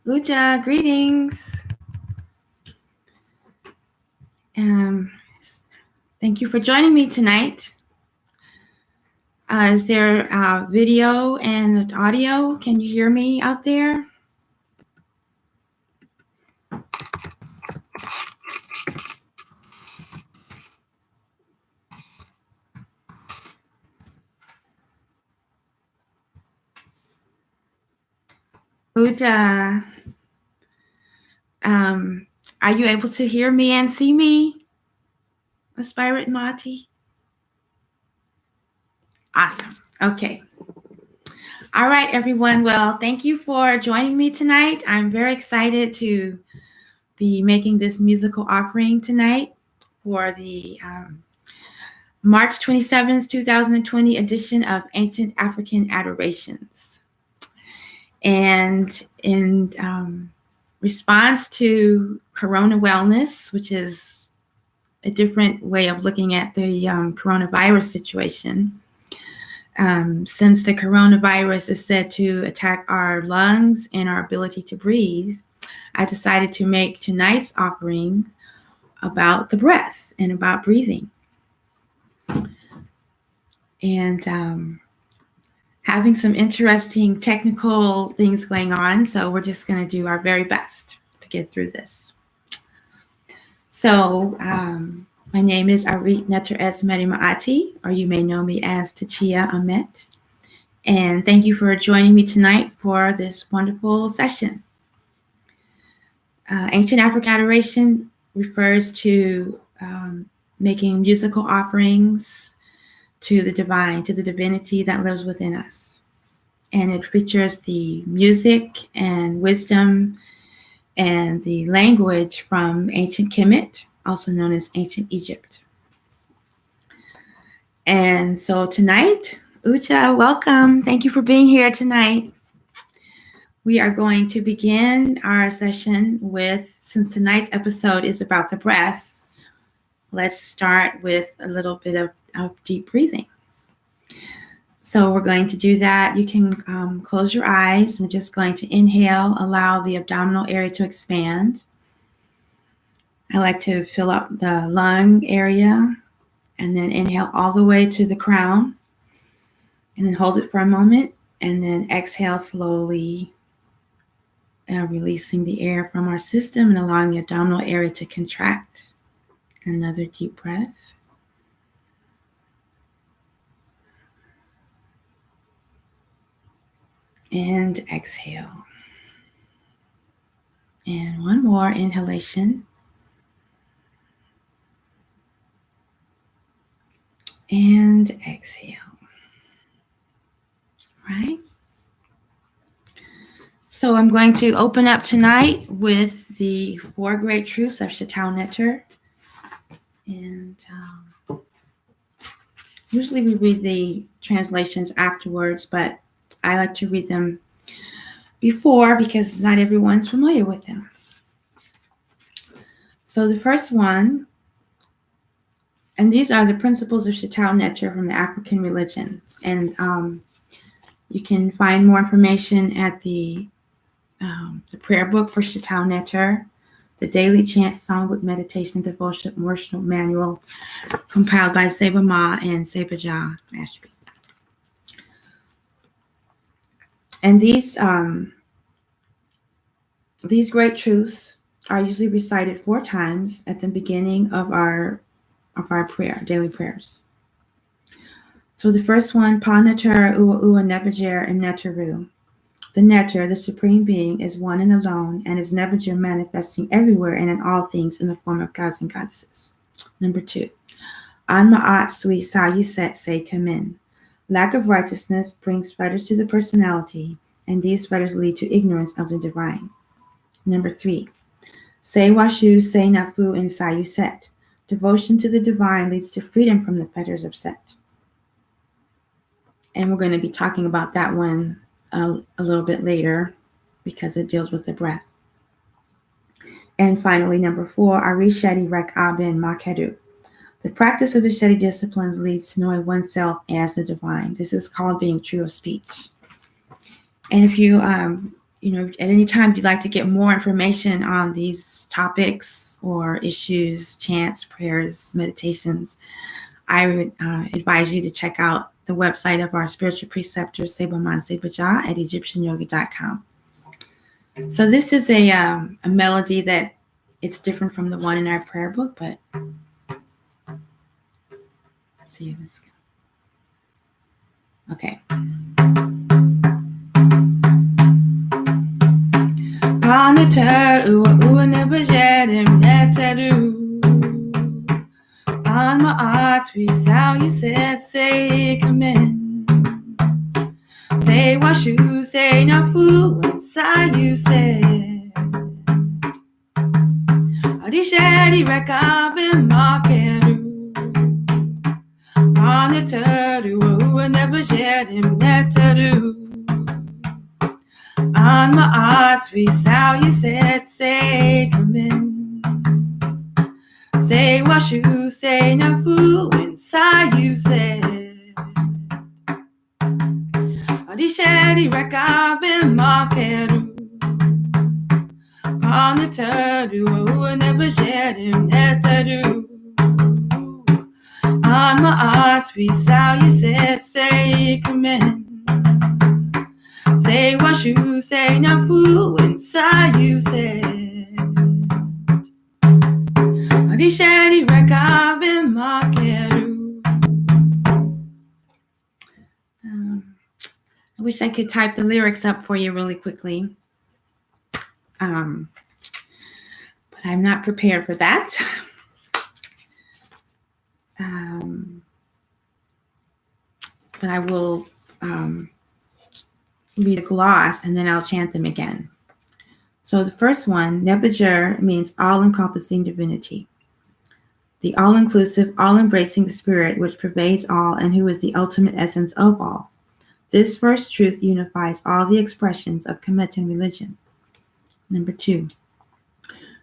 Udja, greetings. Thank you for joining me tonight. Is there video and audio? Can you hear me out there? Udja, are you able to hear me and see me? Aspirant Mati? Awesome. Okay. All right, everyone. Well, thank you for joining me tonight. I'm very excited to be making this musical offering tonight for the March 27th, 2020 edition of Ancient African Adorations. And in response to Corona Wellness, which is a different way of looking at the coronavirus situation, since the coronavirus is said to attack our lungs and our ability to breathe, I decided to make tonight's offering about the breath and about breathing. And having some interesting technical things going on, so we're just going to do our very best to get through this. So my name is Arit Neter Esmeri Maati, or you may know me as Tchiya Amet. And thank you for joining me tonight for this wonderful session. Ancient African Adoration refers to making musical offerings to the divine, to the divinity that lives within us. And it features the music and wisdom and the language from ancient Kemet, also known as ancient Egypt. And so tonight, Udja, welcome. Thank you for being here tonight. We are going to begin our session with, since tonight's episode is about the breath, let's start with a little bit of deep breathing. So we're going to do that. You can close your eyes. We're just going to inhale, allow the abdominal area to expand. I like to fill up the lung area and then inhale all the way to the crown and then hold it for a moment and then exhale slowly, releasing the air from our system and allowing the abdominal area to contract. Another deep breath. And exhale. And one more inhalation. And exhale. Right? So I'm going to open up tonight with the 4 great truths of Shetaut Neter. And usually we read the translations afterwards, but I like to read them before because not everyone's familiar with them. So the first one, and these are the principles of Shetaut Neter from the African religion. And you can find more information at the prayer book for Shetaut Neter, the daily chant, songbook, meditation, devotion, worship manual compiled by Seba Ma and Seba Ja Ashby. And these great truths are usually recited 4 times at the beginning of our prayer, daily prayers. So the first one, Pa Neteru Neberdjer and Neteru. The Neter, the Supreme Being, is one and alone, and is Neberdjer, manifesting everywhere and in all things in the form of gods and goddesses. Number 2, An Maat Sui Saiu Set Say Khemen. Lack of righteousness brings fetters to the personality, and these fetters lead to ignorance of the divine. Number 3, S-Uashu, S-Nafu, and Saiu Set. Devotion to the divine leads to freedom from the fetters of Set. And we're going to be talking about that one a little bit later because it deals with the breath. And finally, number 4, Ari Shedy, Rekh, Maakheru. The practice of the Shedy disciplines leads to knowing oneself as the divine. This is called being true of speech. And if you at any time you'd like to get more information on these topics or issues, chants, prayers, meditations, I would advise you to check out the website of our spiritual preceptor, Seboman Sebajah, at EgyptianYoga.com. So this is a melody that it's different from the one in our prayer book, but let's see how this goes. Okay. Neteru, Neberdjer, Neteru. On Maat, Saui said, say khemnS. Say Washu, S-Nafu, and Saiu said. Shedy, Rekh, Maakheru. On Neteru, Neberdjer, Neteru. On Maat, Saui said, say khemnS. Say Washu, S-Nafu, and Saiu said. Shedy, Rekh, Maakheru. On Neteru, Neberdjer, Neteru. On Maat, Saui said, say khemnS. Say Washu, S-Nafu, and Saiu said. Shedy, Rekh, Maakheru. I wish I could type the lyrics up for you really quickly. But I'm not prepared for that. But I will read a gloss and then I'll chant them again. So the first one, Neberdjer, means all-encompassing divinity. The all-inclusive, all-embracing spirit which pervades all and who is the ultimate essence of all. This first truth unifies all the expressions of Kemetan religion. Number 2.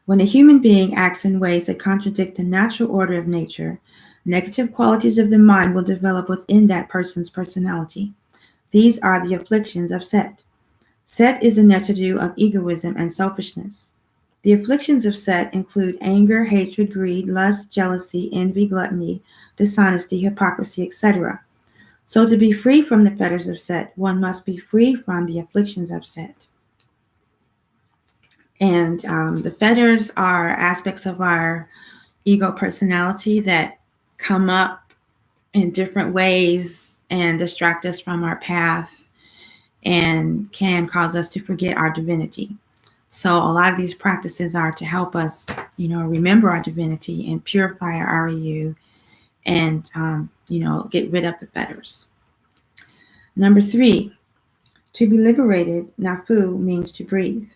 When a human being acts in ways that contradict the natural order of nature, negative qualities of the mind will develop within that person's personality. These are the afflictions of Set. Set is a Neteru of egoism and selfishness. The afflictions of Set include anger, hatred, greed, lust, jealousy, envy, gluttony, dishonesty, hypocrisy, etc. So to be free from the fetters of Set, one must be free from the afflictions of Set. And the fetters are aspects of our ego personality that come up in different ways and distract us from our path and can cause us to forget our divinity. So a lot of these practices are to help us, remember our divinity and purify our REU and, get rid of the fetters. Number 3, to be liberated, Nafu means to breathe,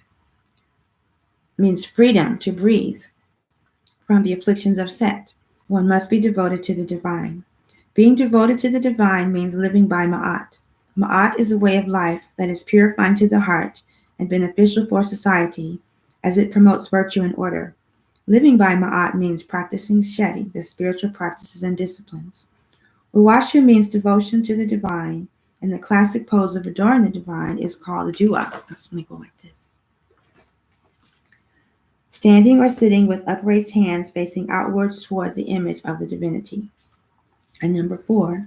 means freedom to breathe from the afflictions of Set. One must be devoted to the divine. Being devoted to the divine means living by Maat. Maat is a way of life that is purifying to the heart and beneficial for society as it promotes virtue and order. Living by Maat means practicing Shedy, the spiritual practices and disciplines. Uashu means devotion to the divine, and the classic pose of adoring the divine is called Udja. Let's go like this. Standing or sitting with upraised hands facing outwards towards the image of the divinity. And number 4,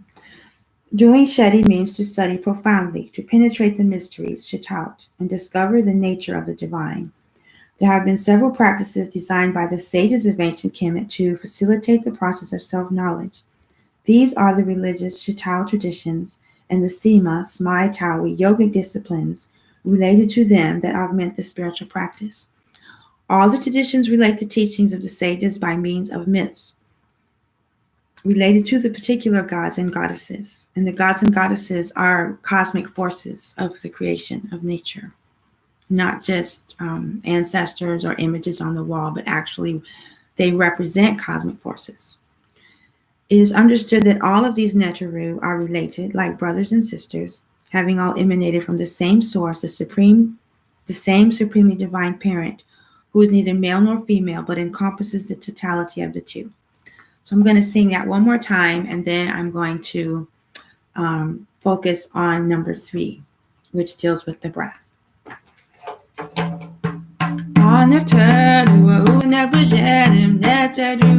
doing Shedy means to study profoundly, to penetrate the mysteries, Shetaut, and discover the nature of the divine. There have been several practices designed by the sages of ancient Kemet to facilitate the process of self-knowledge. These are the religious Shetaut traditions and the Sima, Smai, Taui, yogic disciplines related to them that augment the spiritual practice. All the traditions relate to teachings of the sages by means of myths related to the particular gods and goddesses. And the gods and goddesses are cosmic forces of the creation of nature, not just ancestors or images on the wall, but actually they represent cosmic forces. It is understood that all of these Neteru are related, like brothers and sisters, having all emanated from the same source, the same supremely divine parent, who is neither male nor female, but encompasses the totality of the two. So I'm going to sing that one more time, and then I'm going to focus on number 3, which deals with the breath. Neteru, Neberdjer, Neteru.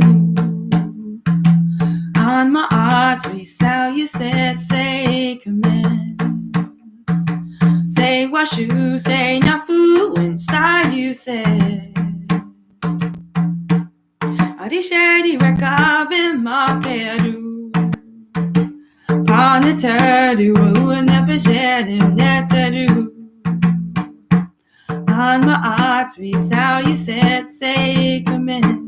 On Maat, Saiu, say command. Say Washu, say Nafu, and Saiu said. Shedy, Rekh, Maakheru. Neteru, Neberdjer, Neteru. On Maat, Saiu said, say command.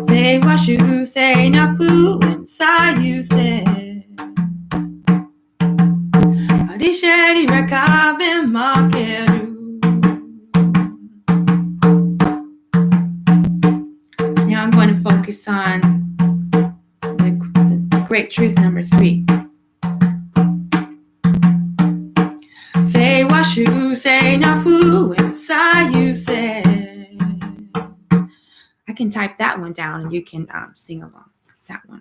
Say Washu, say Nafu, and Saiu said. Shedy, Rekh, Maakheru. Now I'm going to focus on the great truth number 3. Say Washu, say Nafu, and Saiu said. I can type that one down and you can sing along. That one.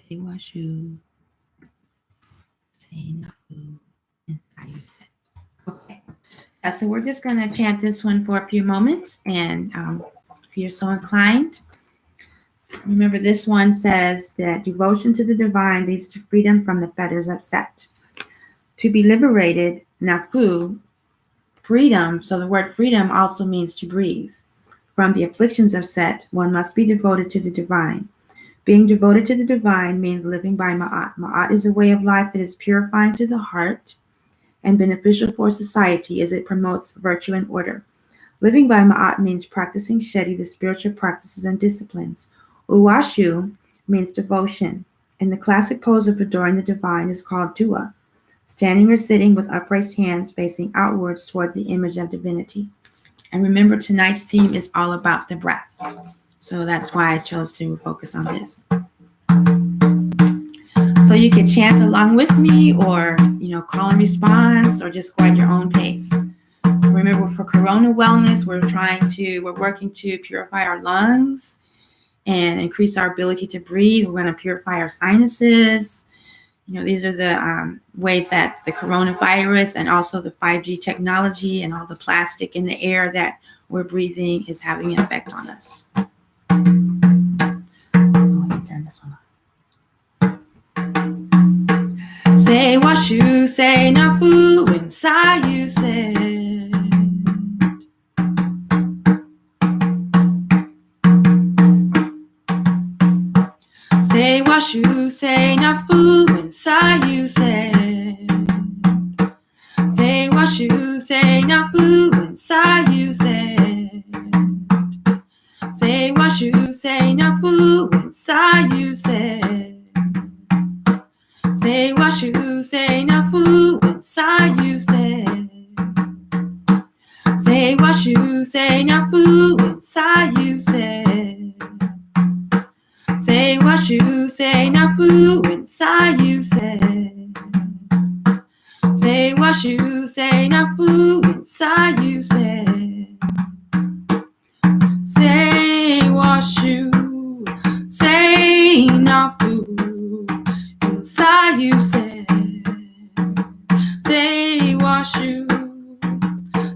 Say Washu, say Nafu, and Saiu said. Okay. So we're just going to chant this one for a few moments, and if you're so inclined, remember this one says that devotion to the divine leads to freedom from the fetters of Set. To be liberated, Nafu, freedom, so the word freedom also means to breathe. From the afflictions of Set, one must be devoted to the divine. Being devoted to the divine means living by Maat. Maat is a way of life that is purifying to the heart and beneficial for society as it promotes virtue and order. Living by Maat means practicing Shedy, the spiritual practices and disciplines. Uashu means devotion, and the classic pose of adoring the divine is called Dua, standing or sitting with upraised hands facing outwards towards the image of divinity. And remember, tonight's theme is all about the breath. So that's why I chose to focus on this. So you can chant along with me, or call and response, or just go at your own pace. Remember, for corona wellness, we're working to purify our lungs and increase our ability to breathe. We're going to purify our sinuses. These are the ways that the coronavirus and also the 5G technology and all the plastic in the air that we're breathing is having an effect on us. Let me turn this one on. Say Washu, say Nafu, and Saiu said. Say Washu, say Nafu, and Saiu said. Say Washu, say Nafu, and Saiu said. Say Washu, say Nafu, and Saiu said. Say Washu, say Nafu, and Saiu said. Say Washu, say Nafu, and Saiu said. Say Washu, say Nafu, and Saiu said. Say Washu, say Nafu, and Saiu said. Say Washu, say Nafu, and Saiu said. Say Washu,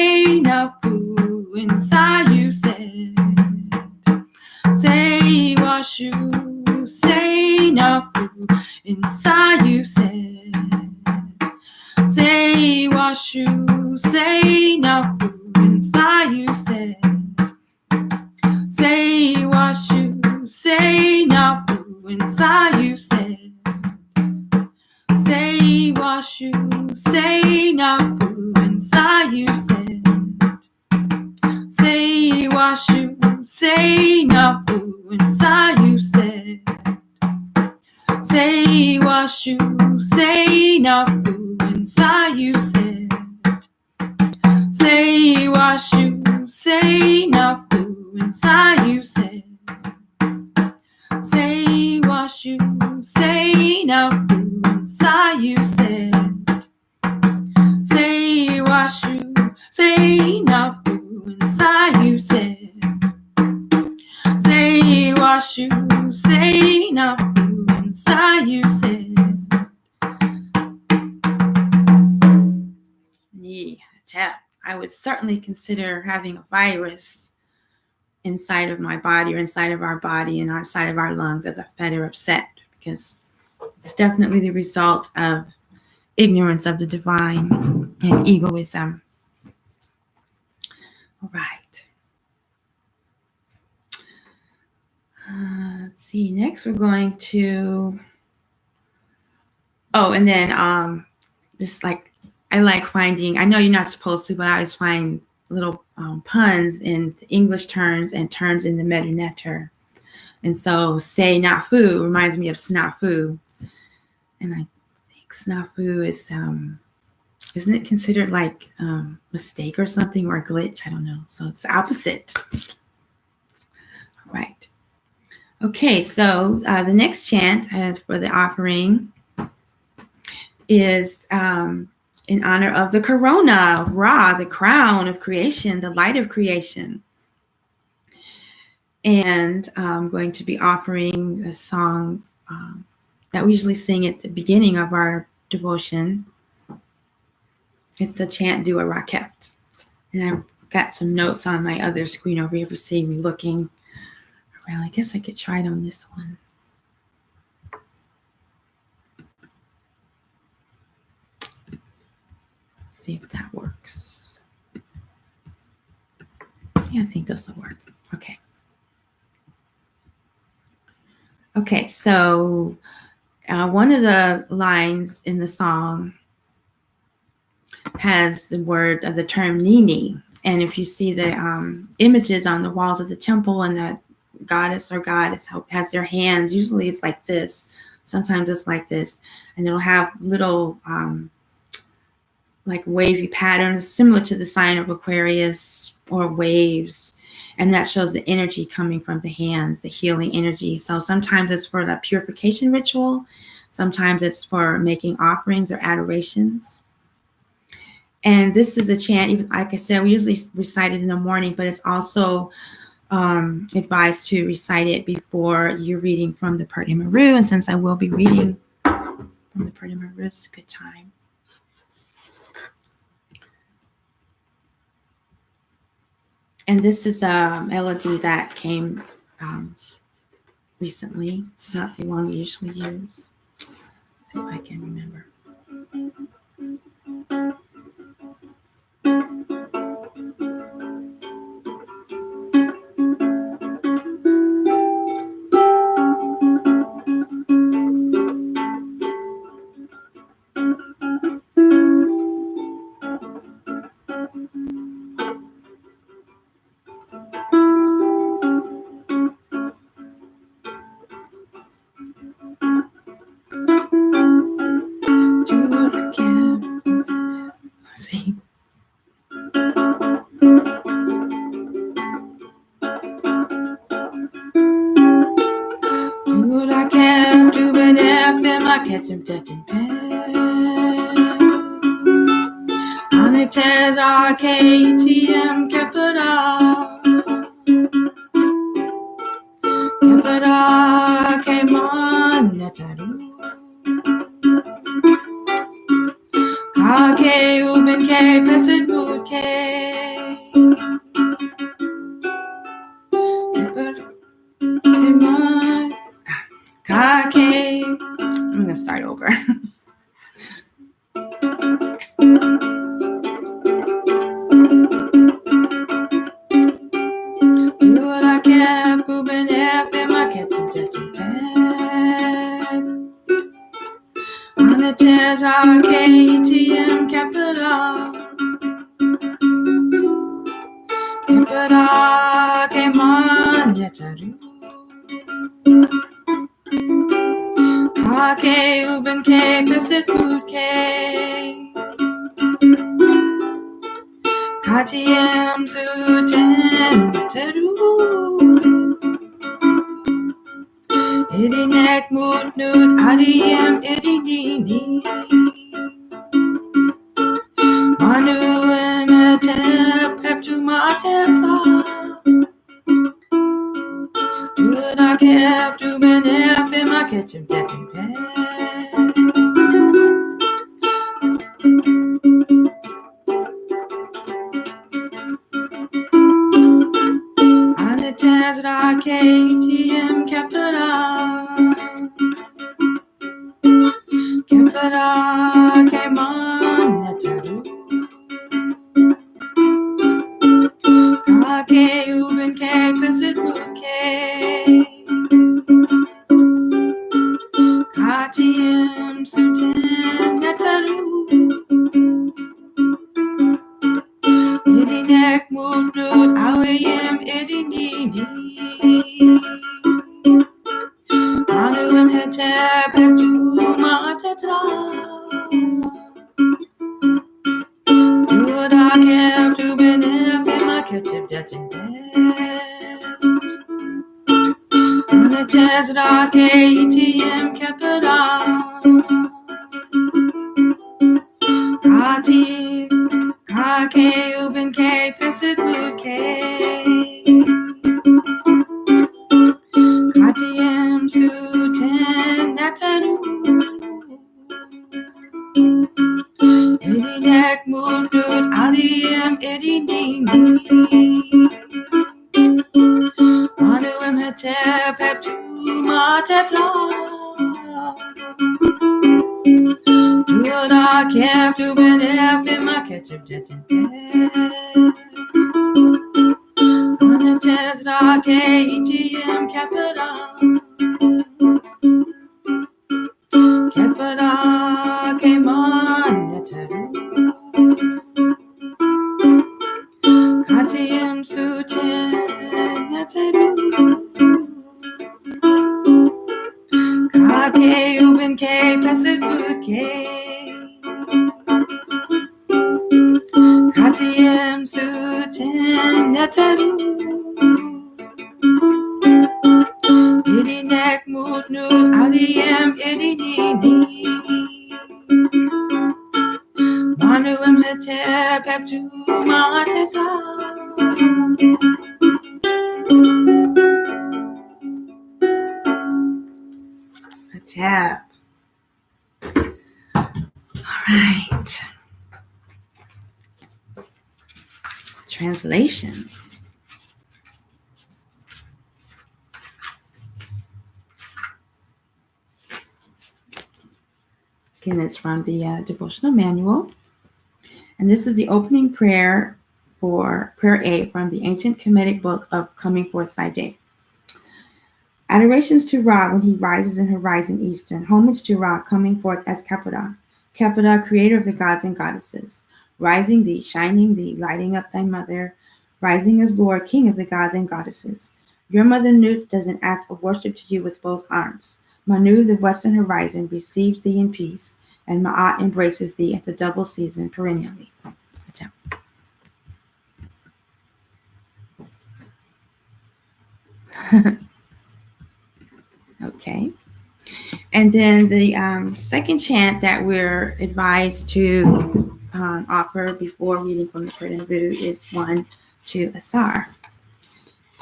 say Nafu, and Saiu said. Say Washu, say Nafu, and Saiu said. Say Washu, say Nafu, and Saiu said. Say Washu, say Nafu, and Saiu said. Say Washu, say Nafu, and Saiu said. Say Washu, say Nafu, and Saiu said. Say Washu, say Nafu, and Saiu said. Say Washu, say Nafu, and Saiu said. Say Washu, say Nafu, and Saiu said. Say Washu, say Nafu, and Saiu said. S-Uashu, say Nafu, and Saiu said. Yeah, I would certainly consider having a virus inside of my body or inside of our body and outside of our lungs as a Fetter of Set, because it's definitely the result of ignorance of the divine and egoism. All right. Let's see. Next, we're going to. Oh, and then just like I like finding. I know you're not supposed to, but I always find little puns in English terms and terms in the Neteru. And so, say Nafu reminds me of S-Nafu, and I think S-Nafu is isn't it considered like mistake or something, or a glitch? I don't know. So it's the opposite. All right. Okay, so the next chant for the offering is in honor of the corona of Ra, the crown of creation, the light of creation. And I'm going to be offering a song that we usually sing at the beginning of our devotion. It's the chant Dua Rekh. And I've got some notes on my other screen over here for seeing me looking around. I guess I could try it on this one. See if that works. Yeah, I think this will work. Okay. Okay, so one of the lines in the song has the term Nini. And if you see the images on the walls of the temple, and the goddess or god has their hands, usually it's like this. Sometimes it's like this. And it'll have little like wavy patterns similar to the sign of Aquarius or waves. And that shows the energy coming from the hands, the healing energy. So sometimes it's for the purification ritual. Sometimes it's for making offerings or adorations. And this is a chant, like I said, we usually recite it in the morning, but it's also advised to recite it before you're reading from the Neteru. And since I will be reading from the Neteru, it's a good time. And this is a melody that came recently. It's not the one we usually use. Let's see if I can remember. Uben F, aket, Neteru. Uben I'm going to start over. Uben F, aket, Neteru. Uben Neteru. Idinek mutnut adiem idini. Manu emetep peptu matetra. Udakem ketchup detin pe. On the jazz KTM Capita came on Neteru Uben F visit KTM Suten Neteru Idinek Mudut Awayim Idinini Manuim Hecheb Maat Uben F KTM Capita Uben F visit KTM Suten Neteru Idinek Mudut Awayim Idinini Manuim Hecheb Maat Uben F ketchup detin pe. On the jazz KTM Capita came on Neteru KTM Suten Neteru Uben F visit KTM Suten Neteru Idinek Mudut Awayim Idinini Manuim Hecheb Maat a tap. All right. Translation. Again, it's from the devotional manual. And this is the opening prayer for prayer A from the ancient Kemetic book of Coming Forth by Day. Adorations to Ra when he rises in horizon eastern. Homage to Ra coming forth as Capita. Capita, creator of the gods and goddesses. Rising thee, shining thee, lighting up thy mother. Rising as Lord, king of the gods and goddesses. Your mother Nut does an act of worship to you with both arms. Manu, the western horizon, receives thee in peace, and Maat embraces thee at the double season perennially. Okay. And then the second chant that we're advised to offer before reading from the Neteru is one to Asar.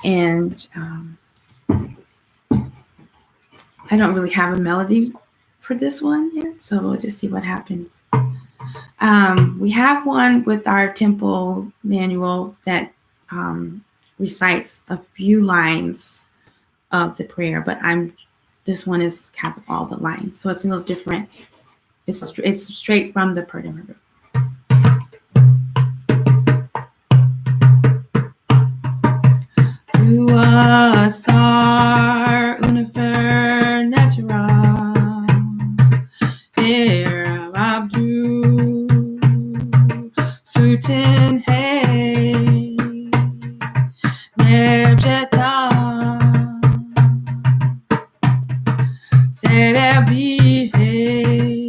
And I don't really have a melody for this one yet, so we'll just see what happens. We have one with our temple manual that recites a few lines of the prayer, but this one is have all the lines, so it's a little different. It's straight from the Neteru. Asar Nefer Neteru Here Abdu Suten Hey Neberdjer Serebi Hey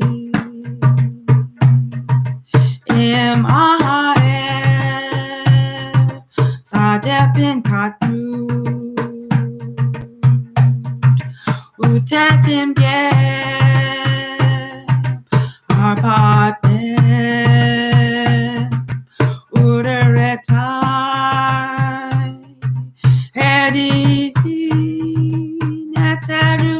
Sadepin Katu Utetim Geb Arpatem Uderetai Shedy Neteru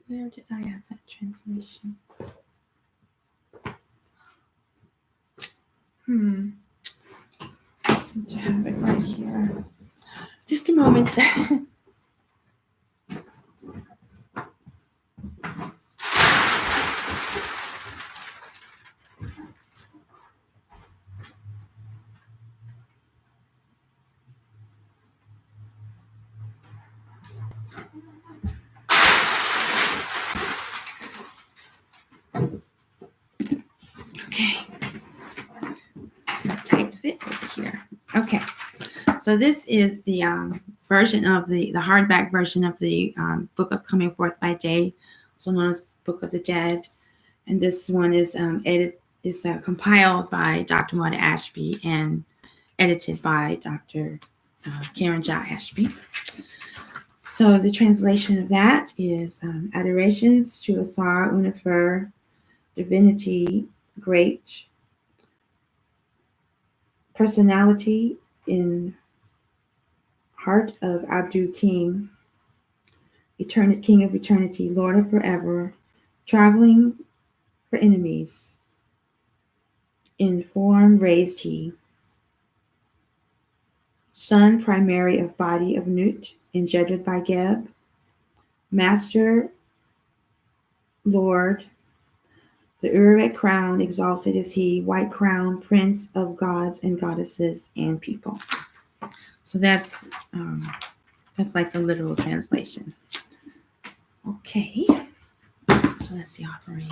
Where did I have that translation? I seem to have it right here. Just a moment. Okay. Type it over here. Okay. So this is the version of the hardback version of the book of Coming Forth by Day, also known as Book of the Dead. And this one is compiled by Dr. Maat Ashby and edited by Dr. KhemnS-Uashu. So the translation of that is Adorations to Asar Nefer, Divinity, Great Personality in Heart of Abdu King, King of Eternity, Lord of Forever, Traveling for Enemies. In form raised he, Son primary of body of Nut, engendered by Geb, Master, Lord, the Urek crown, exalted is he, white crown, prince of gods and goddesses and people. So that's like the literal translation. Okay, so that's the offering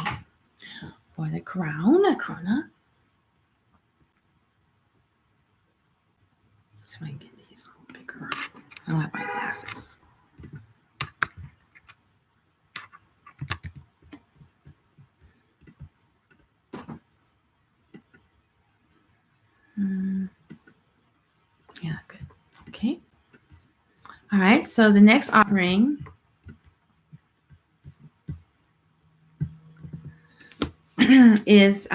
for the crown, a krona. So I can get these a little bigger. I don't have my glasses. Yeah, good. Okay. All right, so the next offering is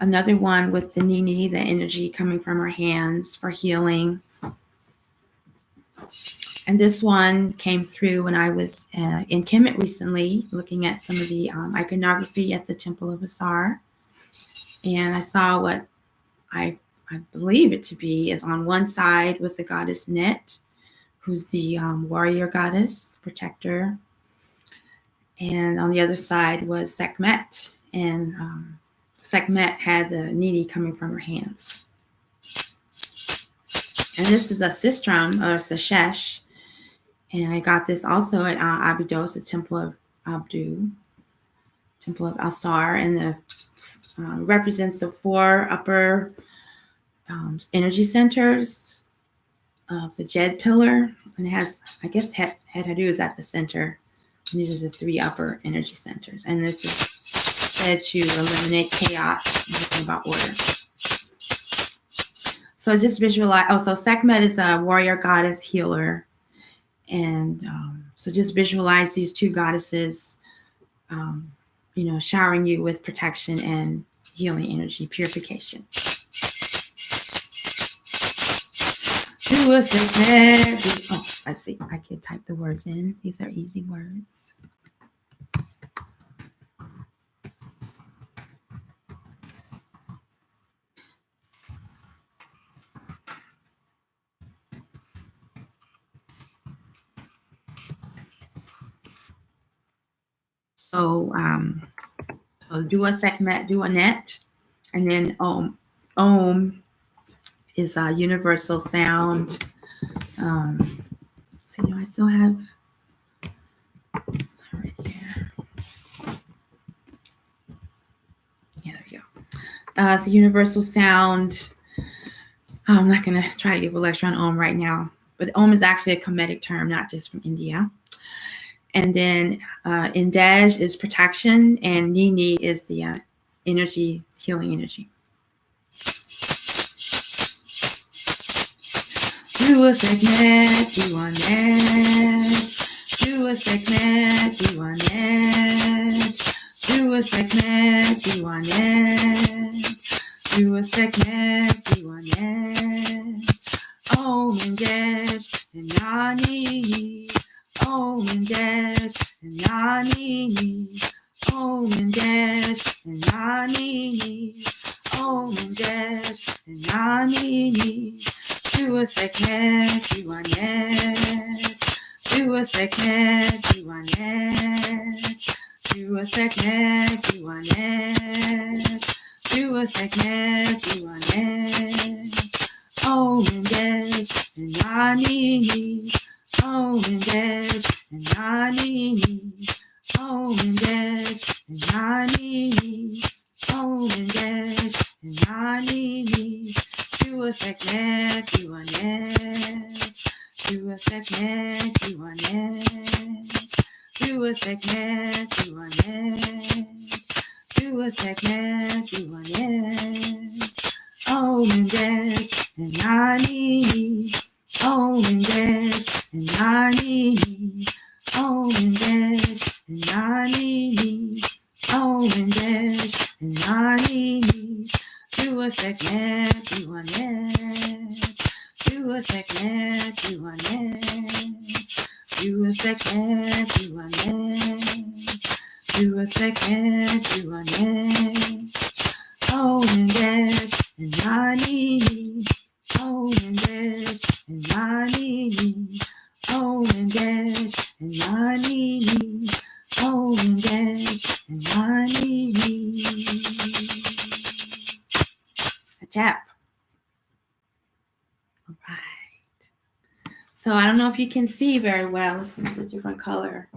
another one with the Nini, the energy coming from her hands for healing. And this one came through when I was in Kemet recently, looking at some of the iconography at the Temple of Asar. And I saw what I believe it to be is on one side was the goddess Net, who's the warrior goddess, protector. And on the other side was Sekhmet. And Sekhmet had the Nini coming from her hands. And this is a sistrum or Sashesh. And I got this also at Abydos, the Temple of Abdu, Temple of Asar, and the represents the 4 upper energy centers of the Jed pillar. And it has, I guess, Neteru is at the center. And these are the 3 upper energy centers. And this is said to eliminate chaos and bring about order. So just visualize, so Sekhmet is a warrior goddess healer. And so just visualize these 2 goddesses, showering you with protection and healing energy, purification. Let's see, I can type the words in. These are easy words. So, do a Sekhmet, do a net, and then Om. Om is a universal sound. See, do I still have right here? Yeah, there we go. It's a universal sound. I'm not going to try to give a lecture on Om right now, but Om is actually a Kemetic term, not just from India. And then Indej is protection, and Nini is the energy, healing energy. Do a Sekhmet, do a net. Do a Sekhmet, do a net. Do a Sekhmet, do a net. Do a Sekhmet, do a net. Om Indej and Nani. Om and Dash and Nani. Om and Dash and Nani. Om and Dash and Nani. Do a segment, you are net. Do a segment, you are net. Do a segment, you are net. Do a segment, you are net. Om and Dash and Nani. Om and Dash and Nani. Om and Dash and Nani. Om and Dash and Nani. Do a segment, you are net. Do a segment, you are net. Do a segment, you are net. Do a segment, you are net. Om and Dash and Nani. Om and Dash and Nani. Om and Dash and Nani. Om and Dash and Nani. Do a segment, you are net. Do a segment, you are net. Do a segment, you are net. Do a segment, you are net. Om and Dash and Nani. Om and Dash and Nani. Om and Dash and Nani. Om and Dash and Nani. A tap. All right. So I don't know if you can see very well. This is a different color.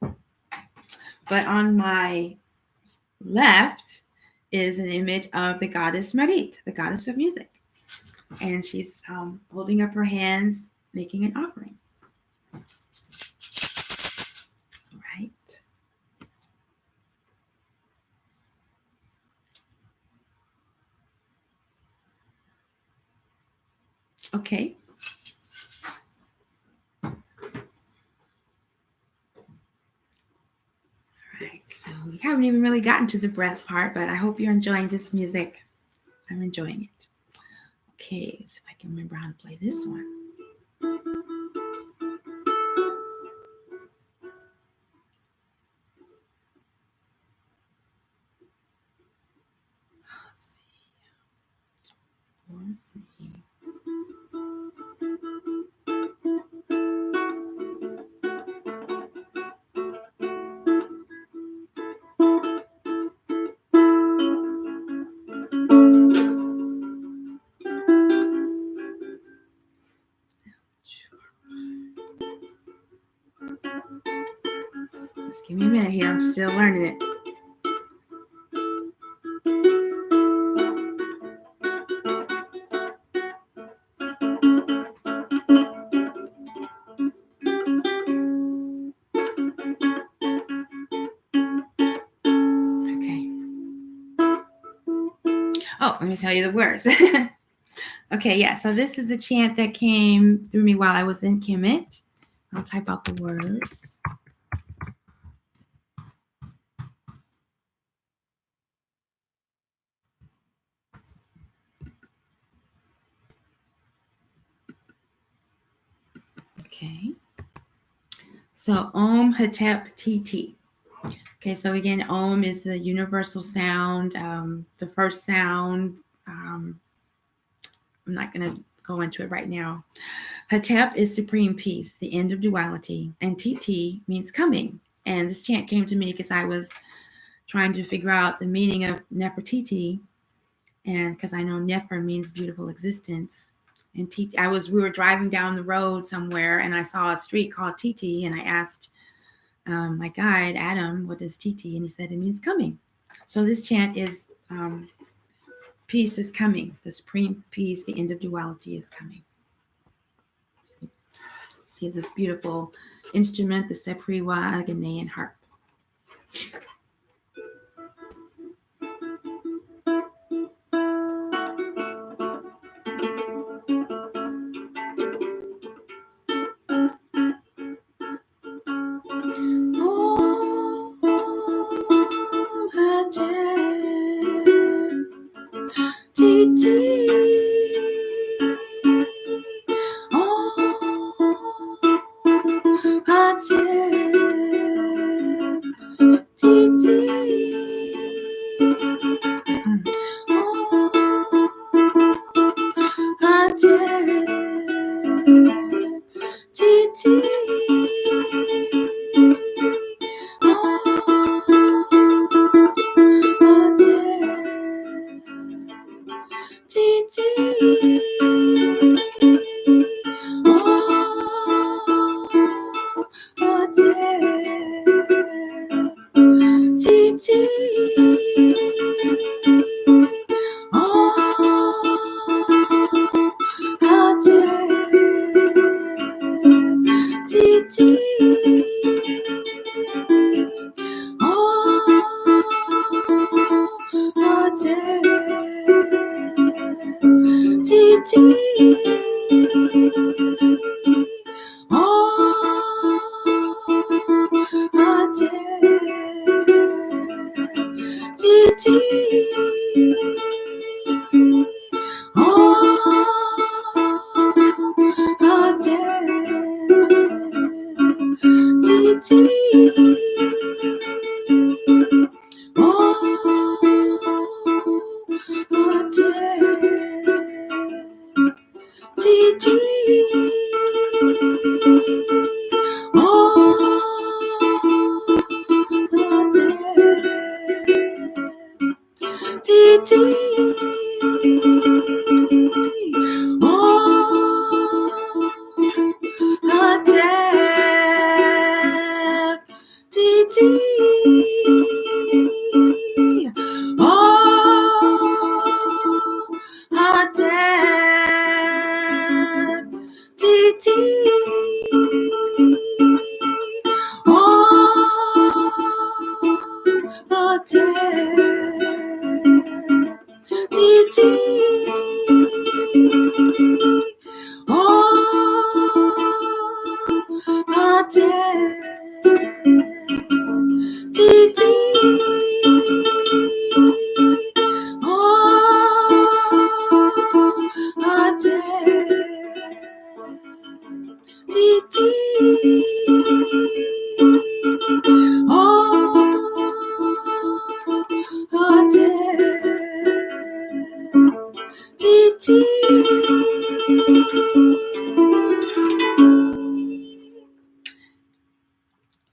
But on my left is an image of the goddess Maat, the goddess of music. And she's holding up her hands, making an offering. All right. Okay. All right. So we haven't even really gotten to the breath part, but I hope you're enjoying this music. I'm enjoying it. Okay, let's see if I can remember how to play this one. Let's see. 4, 3. Just give me a minute here. I'm still learning it. Okay. Oh, let me tell you the words. Okay, yeah. So this is a chant that came through me while I was in Kemet. I'll type out the words. Okay. So Om Hetep TT. Okay, so again, Om is the universal sound, the first sound. I'm not going to go into it right now. Hetep is supreme peace, the end of duality, and TT means coming. And this chant came to me because I was trying to figure out the meaning of Nefertiti, and because I know Nefer means beautiful existence. And we were driving down the road somewhere, and I saw a street called TT, and I asked my guide Adam, "What is TT?" And he said it means coming. So this chant is peace is coming, the supreme peace, the end of duality is coming. See this beautiful instrument, the Sepriwa Ghanaian harp. Oh,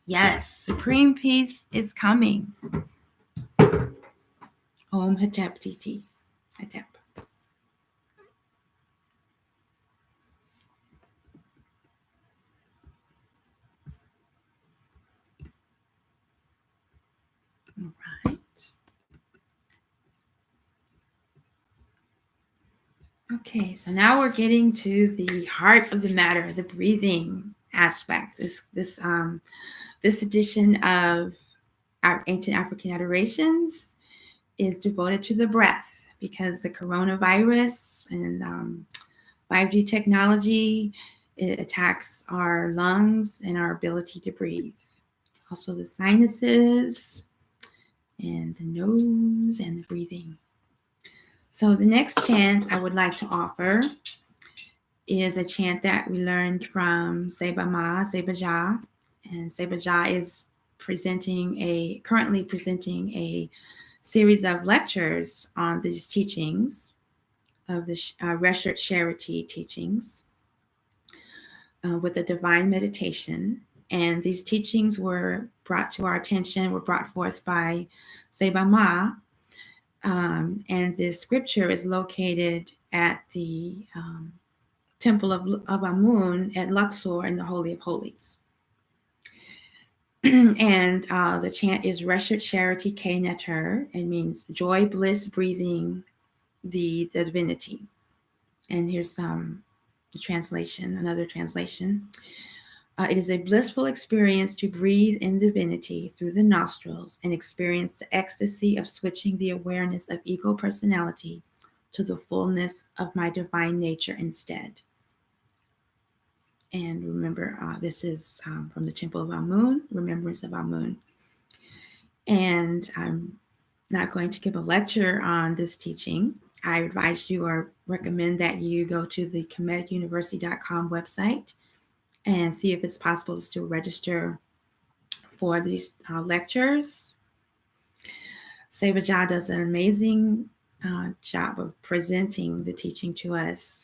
Yes, supreme peace is coming. Om Hatep Titi. Hatep. All right. Okay, so now we're getting to the heart of the matter, the breathing aspect. This edition of our Ancient African Adorations is devoted to the breath because the coronavirus and 5G technology, it attacks our lungs and our ability to breathe. Also the sinuses and the nose and the breathing. So the next chant I would like to offer is a chant that we learned from Sebajah. And Sebajah is currently presenting a series of lectures on these teachings of the Rekh Charity teachings with a divine meditation. And these teachings were brought forth by Sebajah. And the scripture is located at the Temple of Amun at Luxor in the Holy of Holies. And the chant is Rekh Charity K Neteru. It means joy, bliss, breathing the divinity. And here's the translation, another translation. It is a blissful experience to breathe in divinity through the nostrils and experience the ecstasy of switching the awareness of ego personality to the fullness of my divine nature instead. And remember, this is from the Temple of Amun, Remembrance of Amun. And I'm not going to give a lecture on this teaching. I advise you or recommend that you go to the KhemnS-University.com website and see if it's possible to still register for these lectures. Sebajah does an amazing job of presenting the teaching to us.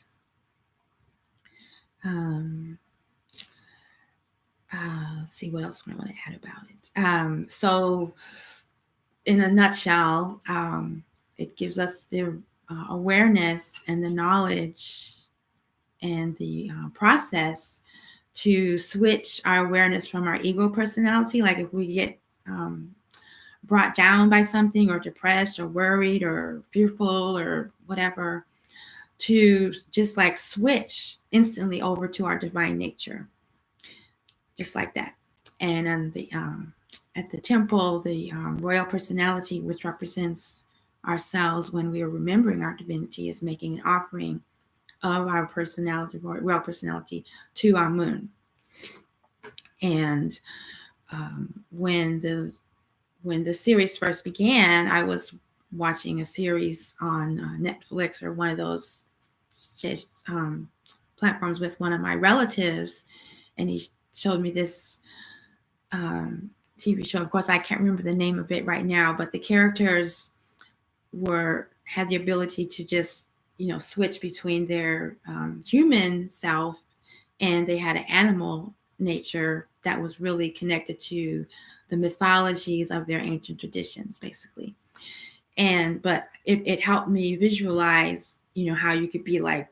Let's see what else I want to add about it. So in a nutshell, it gives us the awareness and the knowledge and the process to switch our awareness from our ego personality. Like if we get brought down by something or depressed or worried or fearful or whatever, to just like switch instantly over to our divine nature. just like that. And on the at the temple, the royal personality, which represents ourselves when we are remembering our divinity, is making an offering of our personality, royal personality, to our moon. And when the series first began, I was watching a series on Netflix or one of those platforms with one of my relatives, and he showed me this TV show. Of course, I can't remember the name of it right now, but the characters had the ability to just switch between their human self, and they had an animal nature that was really connected to the mythologies of their ancient traditions, basically. But it helped me visualize, how you could be like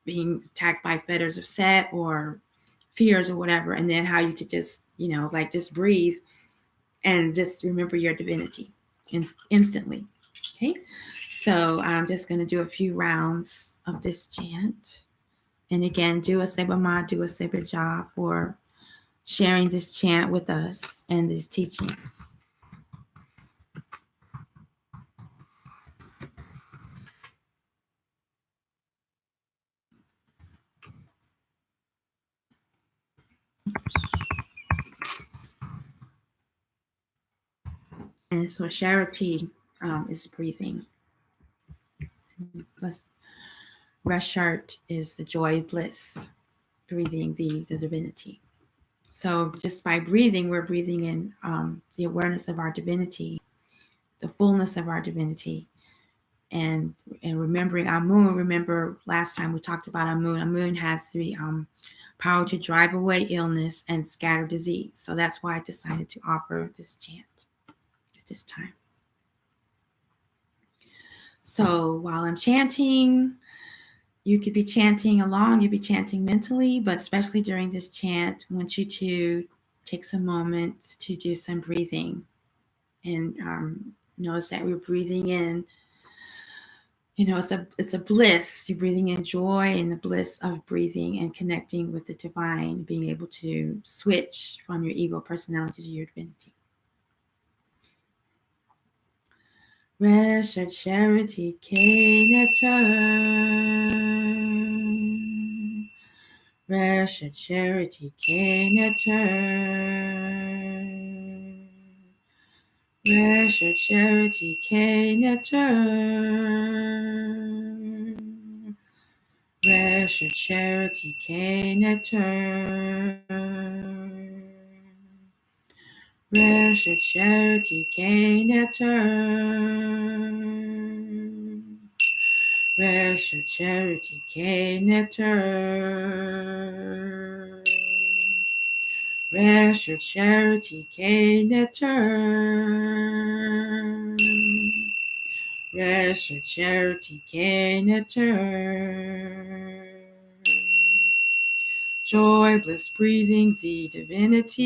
being attacked by Fetters of Set or fears or whatever, and then how you could just just breathe and just remember your divinity instantly. Okay, so I'm just going to do a few rounds of this chant. And again, do a Maat, do a Neberdjer for sharing this chant with us and these teachings. And so charity is breathing. Reshart is the joy, bliss, breathing the divinity. So just by breathing, we're breathing in the awareness of our divinity, the fullness of our divinity, and remembering our moon. Remember last time we talked about our moon. Our moon has the power to drive away illness and scatter disease. So that's why I decided to offer this chant at this time. So while I'm chanting, you could be chanting along, you'd be chanting mentally, but especially during this chant, I want you to take some moments to do some breathing and notice that we're breathing in. It's a bliss. You're breathing in joy and the bliss of breathing and connecting with the divine, being able to switch from your ego personality to your divinity. Rekh charity Neteru. Rekh charity Neteru. Rekh charity Neteru. Rekh charity Neteru. Rekh charity Neteru. Rekh charity Neteru. Rekh charity Neteru. Rekh charity Neteru. Joy, bliss, breathing the divinity.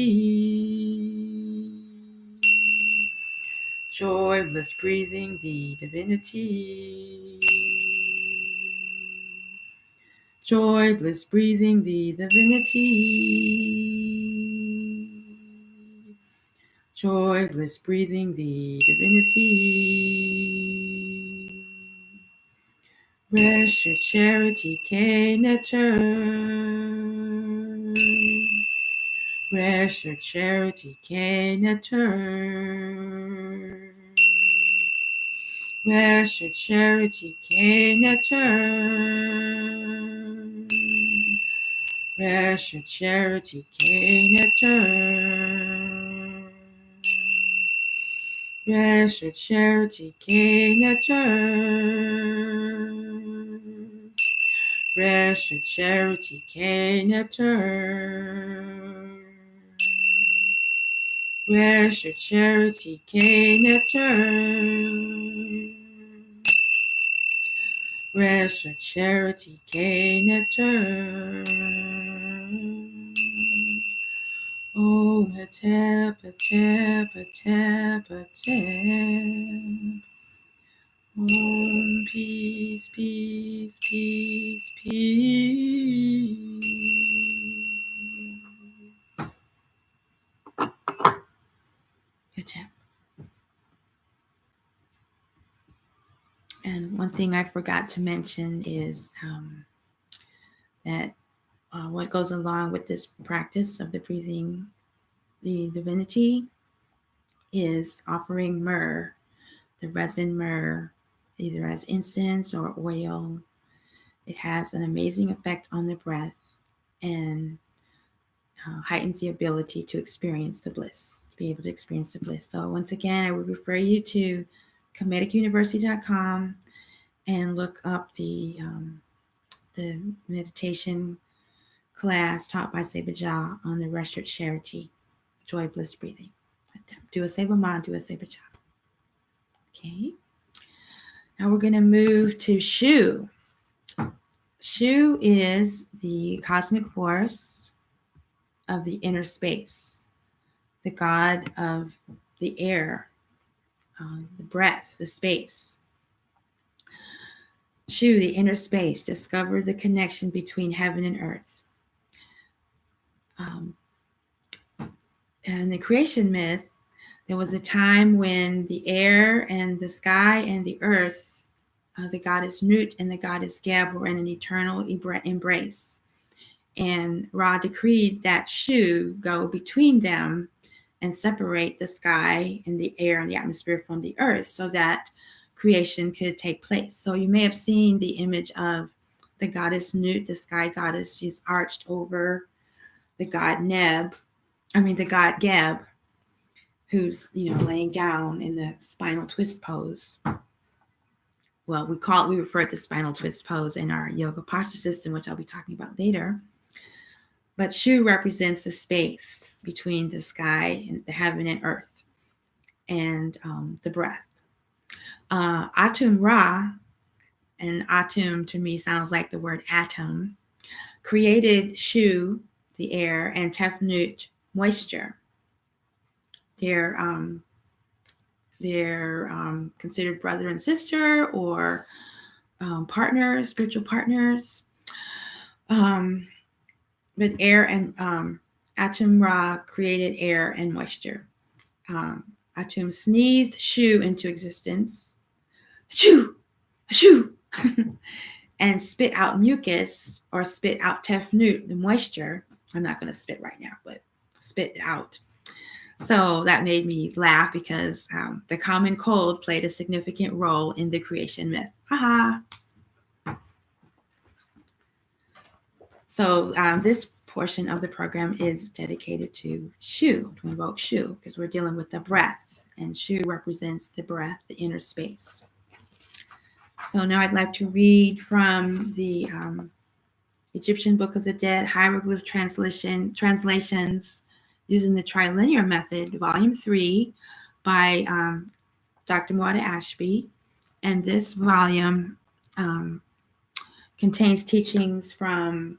Joy, bliss, breathing the divinity. Joy, bliss, breathing the divinity. Joy, bliss, breathing the divinity. Rekh charity Neteru. Rekh charity Neteru. Rekh charity Neteru. Rekh charity Neteru. Rekh charity Neteru. Rekh charity Neteru. Rekh charity Neteru. Rekh charity Neteru. Oh, Amet, Amet, Amet, Amet. Om, peace, peace, peace, peace. One thing I forgot to mention is that what goes along with this practice of the breathing, the divinity, is offering myrrh, the resin myrrh, either as incense or oil. It has an amazing effect on the breath and heightens the ability to experience the bliss, to be able to experience the bliss. So once again, I would refer you to KhemnS-Uashu.com and look up the meditation class taught by Udja on the restored charity, joy, bliss, breathing. Do a Seba Ma, do a Udja. Okay. Now we're going to move to Shu. Shu is the cosmic force of the inner space, the god of the air, the breath, the space. Shu, the inner space, discovered the connection between heaven and earth. And the creation myth, there was a time when the air and the sky and the earth, the goddess Nut and the goddess Geb, were in an eternal embrace. And Ra decreed that Shu go between them and separate the sky and the air and the atmosphere from the earth so that creation could take place. So you may have seen the image of the goddess Nut, the sky goddess. She's arched over the god the god Geb, who's laying down in the spinal twist pose. Well, we refer to spinal twist pose in our yoga posture system, which I'll be talking about later. But Shu represents the space between the sky and the heaven and earth, and the breath. Atum Ra, and Atum to me sounds like the word atom, created Shu, the air, and Tefnut, moisture. They're considered brother and sister, or partners, spiritual partners. But air and Atum Ra created air and moisture. Atum sneezed Shu into existence, Shoo, Shoo, and spit out mucus, or spit out Tefnut, the moisture. I'm not going to spit right now, but spit it out. So that made me laugh because the common cold played a significant role in the creation myth. Haha. So this portion of the program is dedicated to Shu, to invoke Shu, because we're dealing with the breath, and Shu represents the breath, the inner space. So now I'd like to read from the Egyptian Book of the Dead, Hieroglyph translations using the Trilinear Method, Volume 3, by Dr. Maat Ashby. And this volume contains teachings from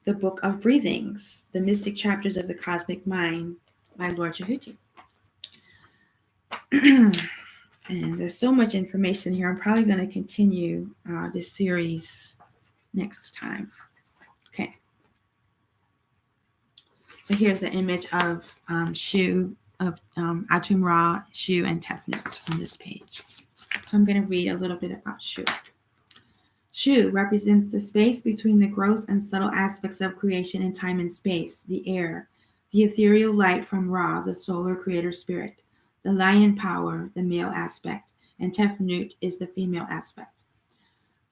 the Book of Breathings, the Mystic Chapters of the Cosmic Mind by Lord Jehuti. And there's so much information here. I'm probably going to continue this series next time. Okay. So here's the image of Shu, of Atum Ra, Shu, and Tefnut on this page. So I'm going to read a little bit about Shu. Shu represents the space between the gross and subtle aspects of creation in time and space, the air, the ethereal light from Ra, the solar creator spirit, the lion power, the male aspect, and Tefnut is the female aspect.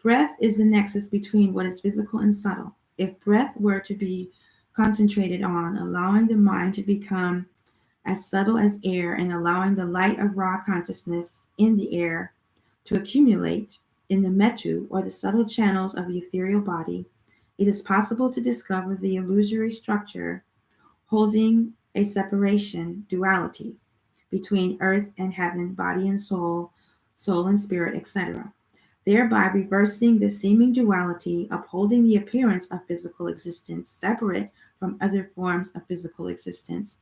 Breath is the nexus between what is physical and subtle. If breath were to be concentrated on, allowing the mind to become as subtle as air and allowing the light of Ra consciousness in the air to accumulate in the metu, or the subtle channels of the ethereal body, it is possible to discover the illusory structure holding a separation, duality, between earth and heaven, body and soul, soul and spirit, etc., thereby reversing the seeming duality, upholding the appearance of physical existence separate from other forms of physical existence.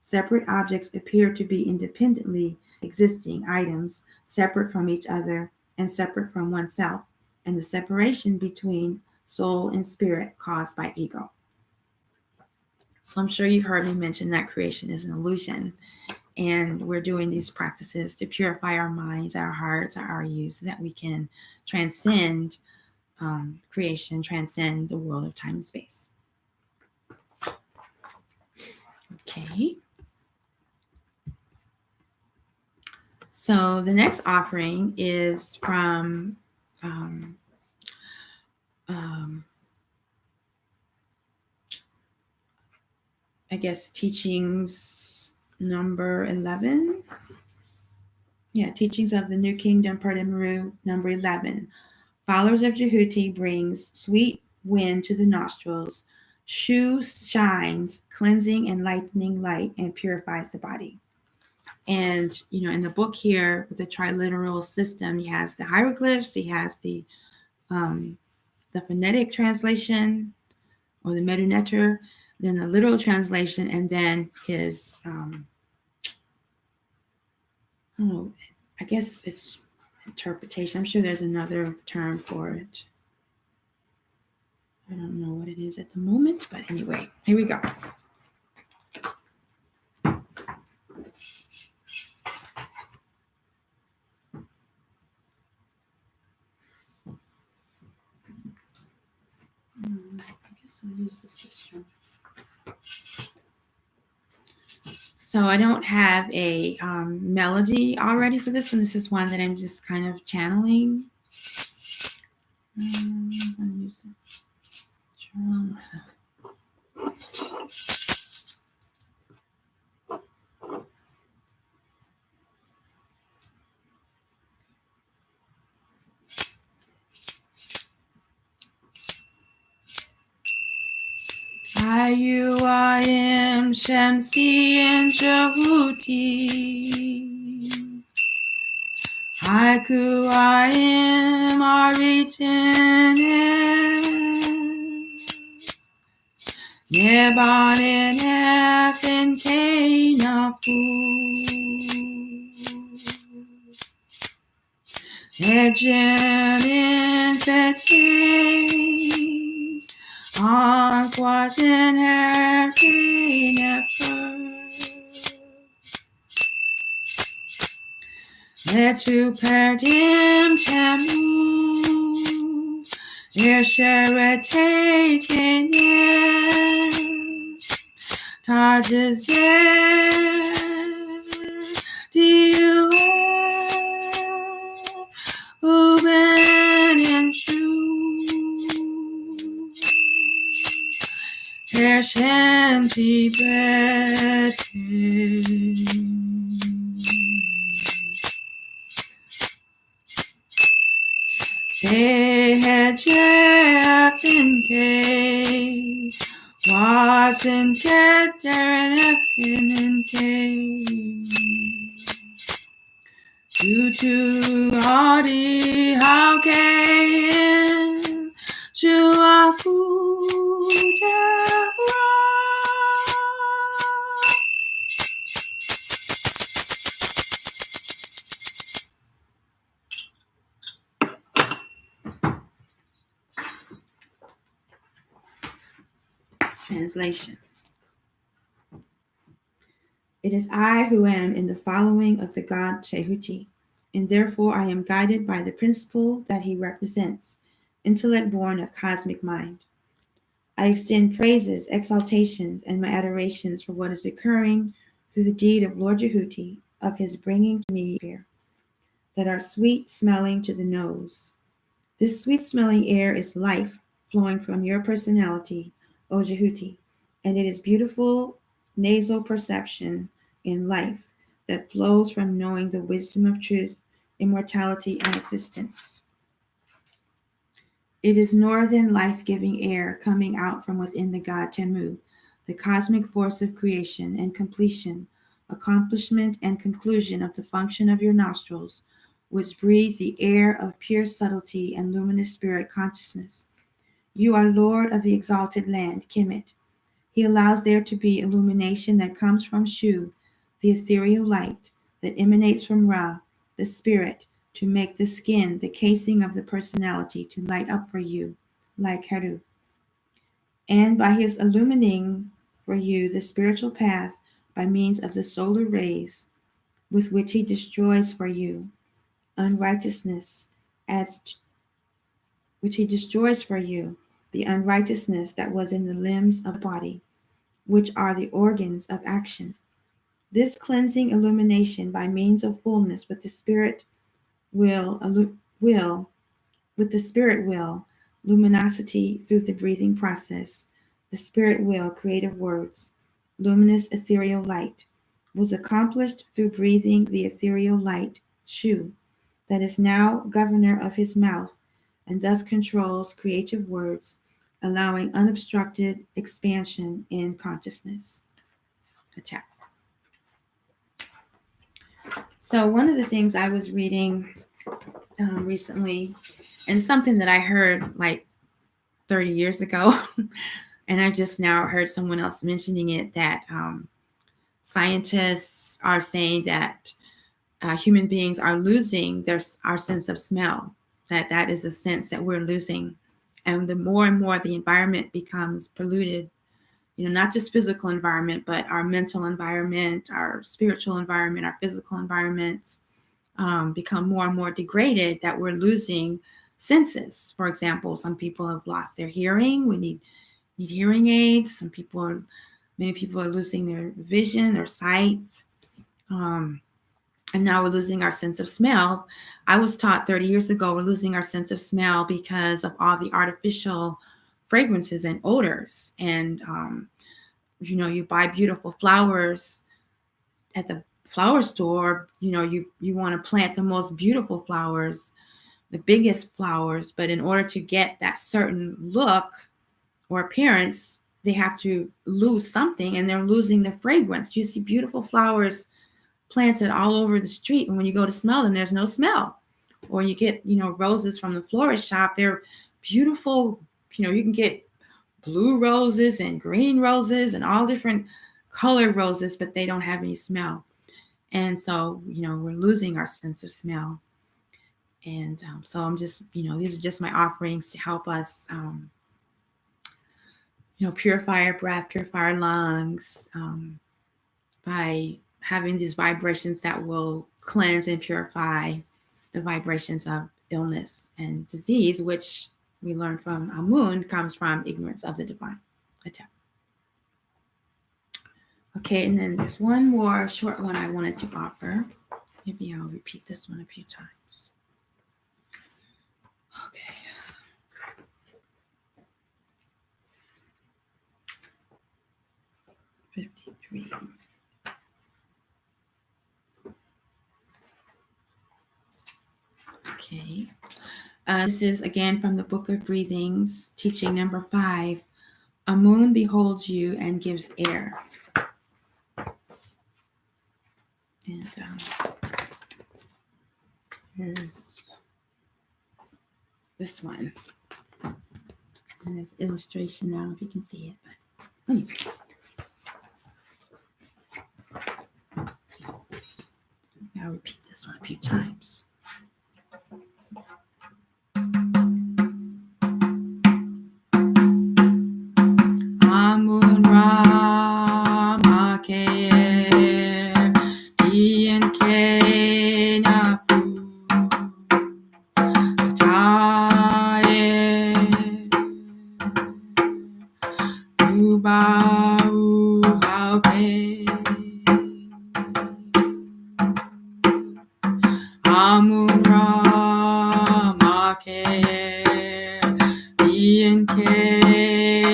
Separate objects appear to be independently existing items, separate from each other and separate from oneself, and the separation between soul and spirit caused by ego. So I'm sure you've heard me mention that creation is an illusion. And we're doing these practices to purify our minds, our hearts, our youth, so that we can transcend creation, transcend the world of time and space. Okay. So the next offering is from I guess teachings number 11. Yeah, teachings of the New Kingdom, Perdemeru, number 11. Followers of Jehuti brings sweet wind to the nostrils. Shu shines, cleansing and lightening light, and purifies the body. And, in the book here, with the triliteral system, he has the hieroglyphs, he has the phonetic translation, or the Neteru, then the literal translation, and then his, I guess it's interpretation. I'm sure there's another term for it. I don't know what it is at the moment, but anyway, here we go. I guess I'll use this system. So I don't have a melody already for this one. This is one that I'm just kind of channeling. I'm going to use the drum. Saiu Shamsi and Jehuti. Haiku Aritin Neban F and KhemnS-Uashu. Neberjer Ancient African Adorations. Neteru Uben F Watson Utu Adi KhemnS-Uashu. Translation. It is I who am in the following of the god Jehuti, and therefore I am guided by the principle that he represents, intellect born of cosmic mind. I extend praises, exaltations, and my adorations for what is occurring through the deed of Lord Jehuti, of his bringing to me air, that are sweet smelling to the nose. This sweet smelling air is life flowing from your personality, O Jehuti, and it is beautiful nasal perception in life that flows from knowing the wisdom of truth, immortality, and existence. It is northern life-giving air coming out from within the god Temu, the cosmic force of creation and completion, accomplishment, and conclusion of the function of your nostrils, which breathe the air of pure subtlety and luminous spirit consciousness. You are Lord of the exalted land, Kemet. He allows there to be illumination that comes from Shu, the ethereal light that emanates from Ra, the spirit, to make the skin, the casing of the personality, to light up for you, like Maakheru. And by his illumining for you the spiritual path, by means of the solar rays with which he destroys for you unrighteousness which he destroys for you the unrighteousness that was in the limbs of the body, which are the organs of action. This cleansing illumination by means of fullness with the spirit will, luminosity through the breathing process, the spirit will, creative words, luminous ethereal light, was accomplished through breathing the ethereal light, Shu, that is now governor of his mouth, and thus controls creative words, allowing unobstructed expansion in consciousness. Attack. So one of the things I was reading recently, and something that I heard like 30 years ago, and I just now heard someone else mentioning it, that scientists are saying that human beings are losing our sense of smell, that is a sense that we're losing. And the more and more the environment becomes polluted, not just physical environment, but our mental environment, our spiritual environment, our physical environments become more and more degraded, that we're losing senses. For example, some people have lost their hearing. We need hearing aids. Many people are losing their vision, their sight. And now we're losing our sense of smell. I was taught 30 years ago we're losing our sense of smell because of all the artificial fragrances and odors. And, you buy beautiful flowers at the flower store. You want to plant the most beautiful flowers, the biggest flowers. But in order to get that certain look or appearance, they have to lose something, and they're losing the fragrance. You see beautiful flowers planted all over the street, and when you go to smell them, there's no smell. Or you get, roses from the florist shop. They're beautiful. You can get blue roses and green roses and all different colored roses, but they don't have any smell. And so, we're losing our sense of smell. And so I'm just, these are just my offerings to help us, purify our breath, purify our lungs, by having these vibrations that will cleanse and purify the vibrations of illness and disease, which we learn from Amun comes from ignorance of the divine. Okay, and then there's one more short one I wanted to offer. Maybe I'll repeat this one a few times. Okay. $53. Okay. This is again from the Book of Breathings, teaching number 5. Amun beholds you and gives air. And here's this one. And there's illustration now, if you can see it. But anyway. I'll repeat this one a few times. Amun Ra Maakheru Nafu Amun Ra Maakheru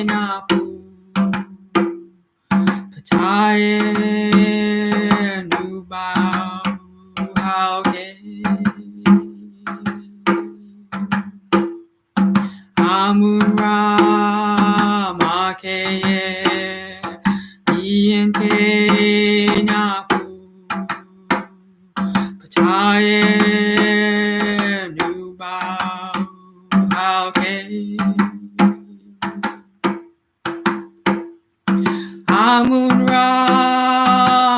Nafu Amun Ra Maakheru Nafu Amun Ra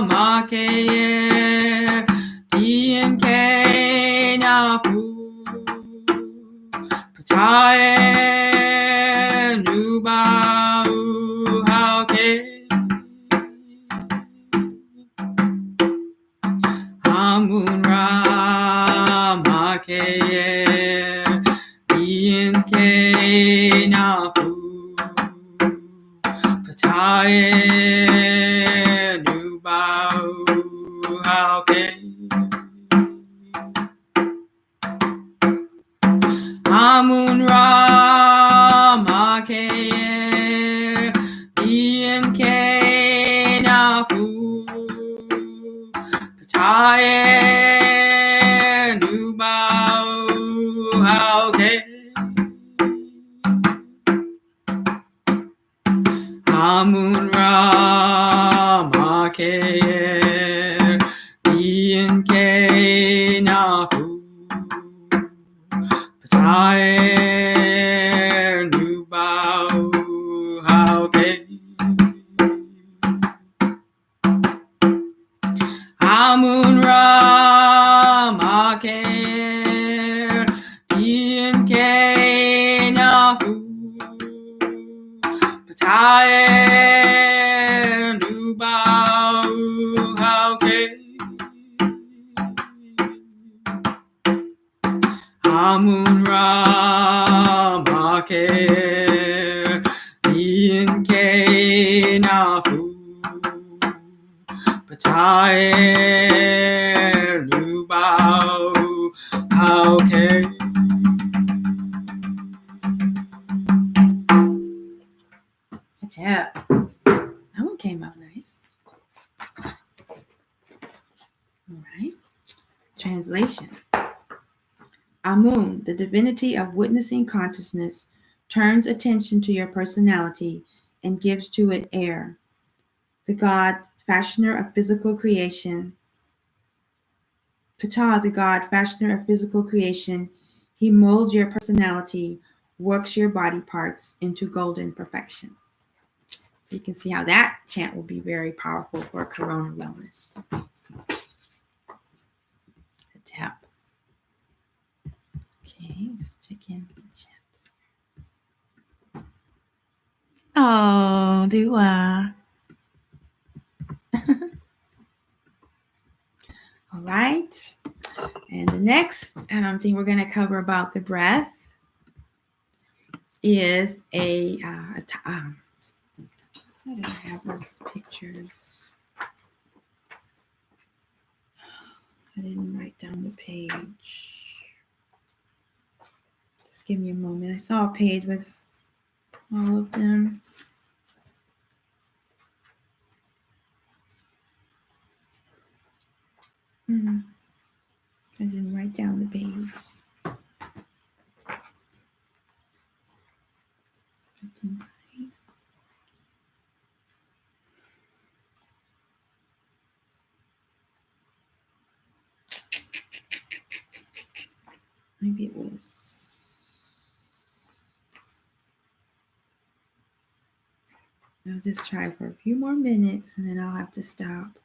Maakheru Nafu Amun Ra Maakheru Nafu Tchiya Nubau aket Amun Ra Maakheru Nafu Tchiya Nubau aket Amun Ra Maakheru Nafu Tchiya Nubau aket Amun Ra Maakheru Nafu Tchiya Nubau aket. Yeah, that one came out nice. All right. Translation. Amun, the divinity of witnessing consciousness, turns attention to your personality and gives to it air. The god, fashioner of physical creation. Ptah, the god, fashioner of physical creation, he molds your personality, works your body parts into golden perfection. So you can see how that chant will be very powerful for corona wellness. A tap. Okay, let's check in with the chat. Oh, Dua. All right. And the next thing we're going to cover about the breath is where did I have those pictures? I didn't write down the page. Just give me a moment. I saw a page with all of them. I didn't write down the page. Maybe it was. I'll just try for a few more minutes and then I'll have to stop.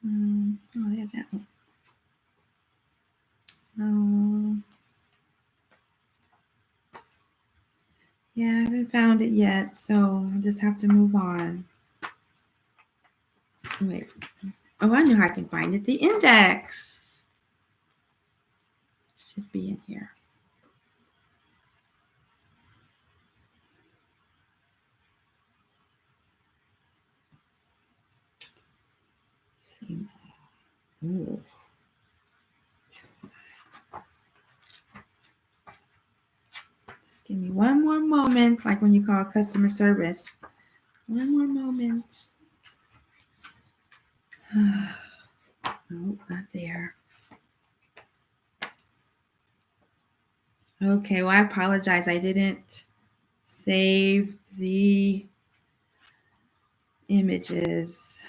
Oh, there's that one. Oh. Yeah, I haven't found it yet, so I just have to move on. Wait. Oh, I know how I can find it. The index should be in here. Ooh. Just give me one more moment, like when you call customer service. One more moment. No, not there. Okay, well, I apologize. I didn't save the images.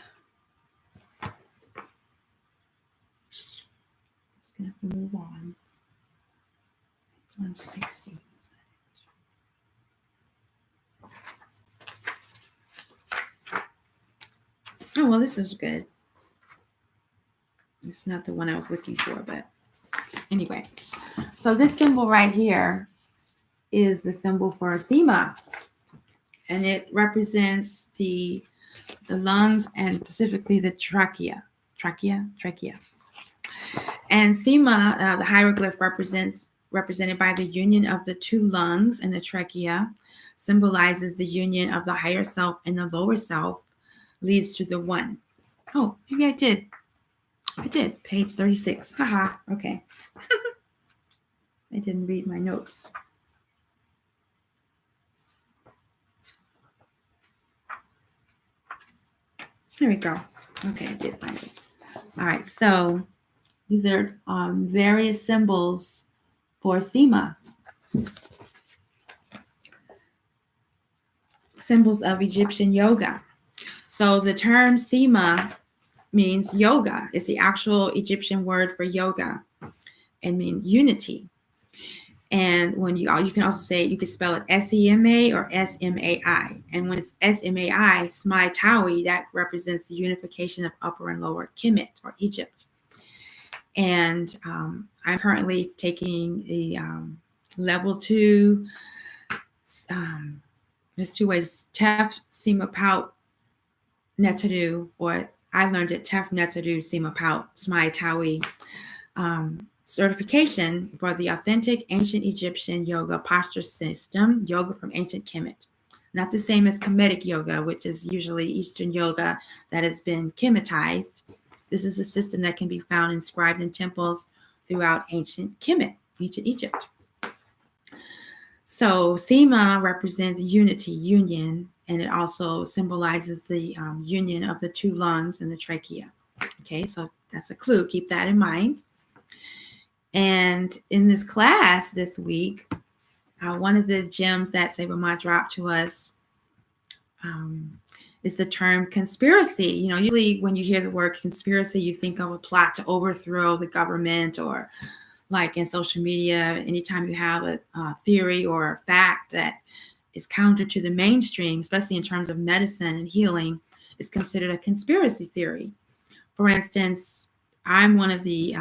Just gonna have to move on. 160. Oh, well, this is good. It's not the one I was looking for, but anyway. So this symbol right here is the symbol for Sema, and it represents the lungs and specifically the trachea. And Sema, the hieroglyph represented by the union of the two lungs and the trachea, symbolizes the union of the higher self and the lower self, leads to the one. Oh, maybe I did. I did. Page 36. Haha. Okay. I didn't read my notes. Here we go. Okay, I did find it. All right. So these are various symbols for Sema. Symbols of Egyptian yoga. So the term Sema means yoga. It's the actual Egyptian word for yoga and means unity. And when you can also say, you could spell it S-E-M-A or S-M-A-I. And when it's S-M-A-I, Smai Taui, that represents the unification of Upper and Lower Kemet or Egypt. And I'm currently taking the level 2. There's 2 ways: Tef, Sema Pout, Neteru, or I learned it Tef, Neteru, Sema Pout, Smai Taui. Certification for the authentic ancient Egyptian yoga posture system, yoga from ancient Kemet. Not the same as Kemetic yoga, which is usually Eastern yoga that has been Kemetized. This is a system that can be found inscribed in temples throughout ancient Kemet, ancient Egypt. So Sema represents unity, union, and it also symbolizes the union of the two lungs and the trachea. Okay, so that's a clue. Keep that in mind. And in this class this week, one of the gems that Maat dropped to us is the term conspiracy. You know, usually when you hear the word conspiracy, you think of a plot to overthrow the government, or like in social media, anytime you have a theory or a fact that is counter to the mainstream, especially in terms of medicine and healing, is considered a conspiracy theory. For instance, I'm one of the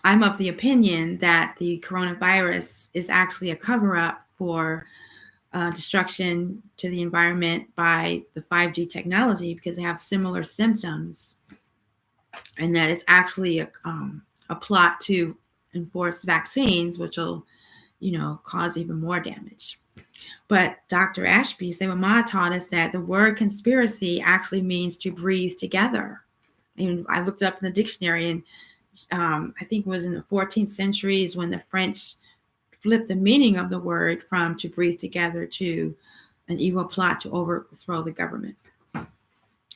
I'm of the opinion that the coronavirus is actually a cover-up for destruction to the environment by the 5G technology, because they have similar symptoms, and that it's actually a plot to enforce vaccines, which will, cause even more damage. But Dr. Ashby, Maat taught us that the word conspiracy actually means to breathe together. And I looked up in the dictionary, and I think it was in the 14th century is when the French flipped the meaning of the word from to breathe together to an evil plot to overthrow the government.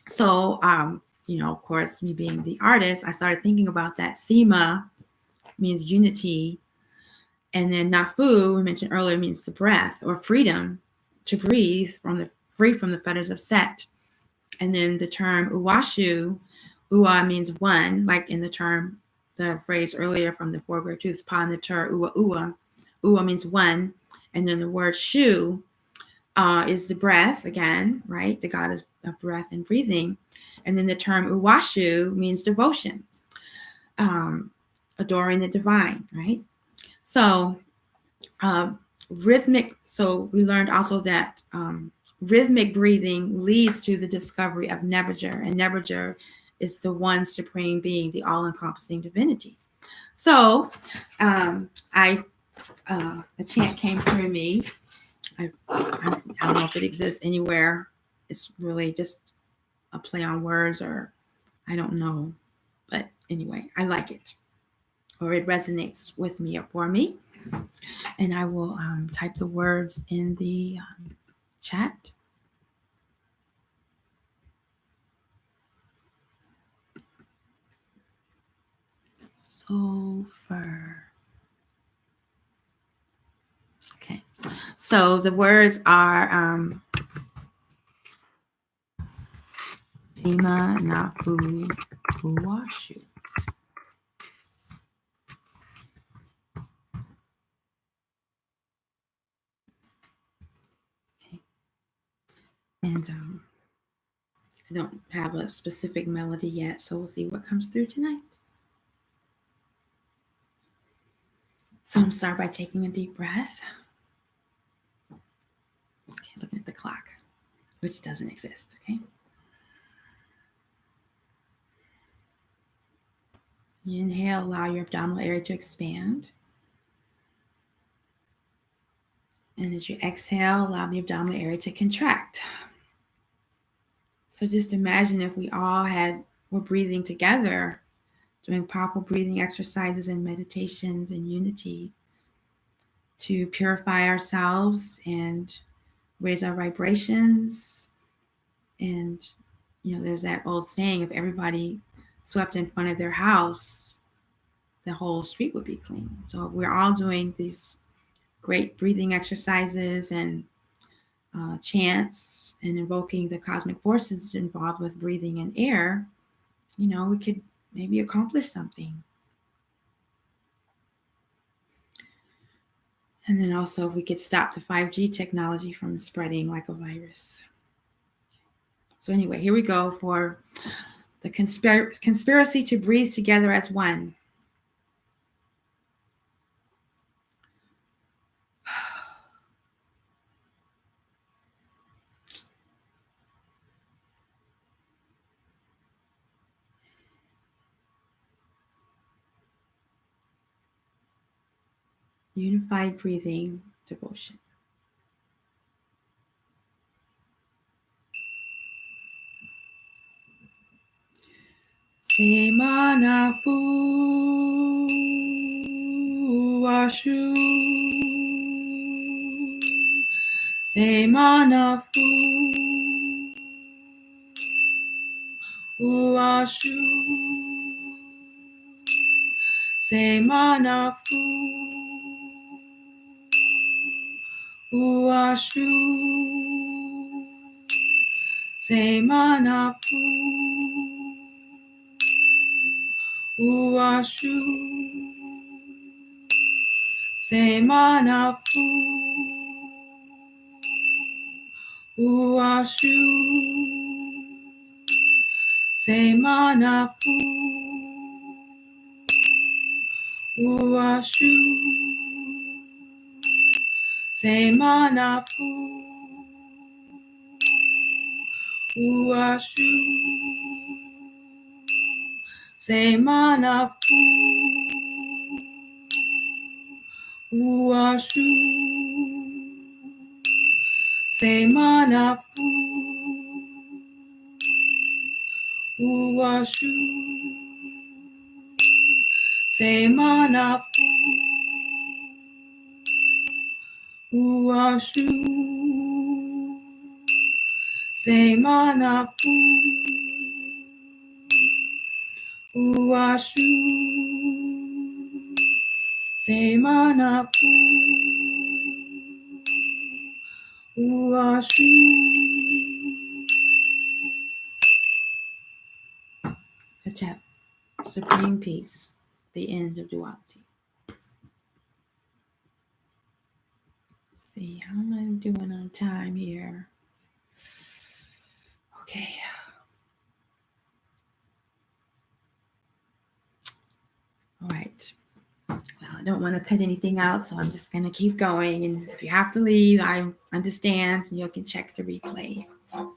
So, of course, me being the artist, I started thinking about that. Sema means unity. And then Nafu, we mentioned earlier, means the breath or freedom, to breathe free from the fetters of Set. And then the term Uashu, Ua means one, like in the phrase earlier from the Four Great Truths, Pa Neter Ua Ua. Ua means one. And then the word Shu is the breath again, right? The goddess of breath and breathing. And then the term Uashu means devotion, adoring the divine, right? So rhythmic. So we learned also that rhythmic breathing leads to the discovery of Neberdjer, and Neberdjer is the one supreme being, the all-encompassing divinity. So a chant came through me. I don't know if it exists anywhere. It's really just a play on words, or I don't know. But anyway, I like it, or it resonates with me or for me. And I will type the words in the chat. Sulfur. Okay. So the words are S-Nafu Uashu. Okay. And I don't have a specific melody yet, so we'll see what comes through tonight. So I'm start by taking a deep breath. Okay, looking at the clock, which doesn't exist, okay? You inhale, allow your abdominal area to expand. And as you exhale, allow the abdominal area to contract. So just imagine if we all were breathing together, doing powerful breathing exercises and meditations in unity to purify ourselves and raise our vibrations. And, there's that old saying, if everybody swept in front of their house, the whole street would be clean. So we're all doing these great breathing exercises and chants and invoking the cosmic forces involved with breathing and air. We could maybe accomplish something. And then also, if we could stop the 5G technology from spreading like a virus. So anyway, here we go for the conspiracy to breathe together as one. Unified breathing devotion. S-Nafu Washu. S-Nafu Uashu. S-Nafu Uashu. S-Nafu Uashu. S-Nafu Uashu. S-Nafu Uashu. S-Nafu Uashu. S-Nafu Uashu. S-Nafu Uashu. S-Nafu Uashu. S-Nafu Uashu. S-Nafu Uashu. Atep, supreme peace, the end of duality. Let's see, how am I doing on time here? Okay. All right. Well, I don't want to cut anything out, so I'm just going to keep going. And if you have to leave, I understand. You can check the replay. All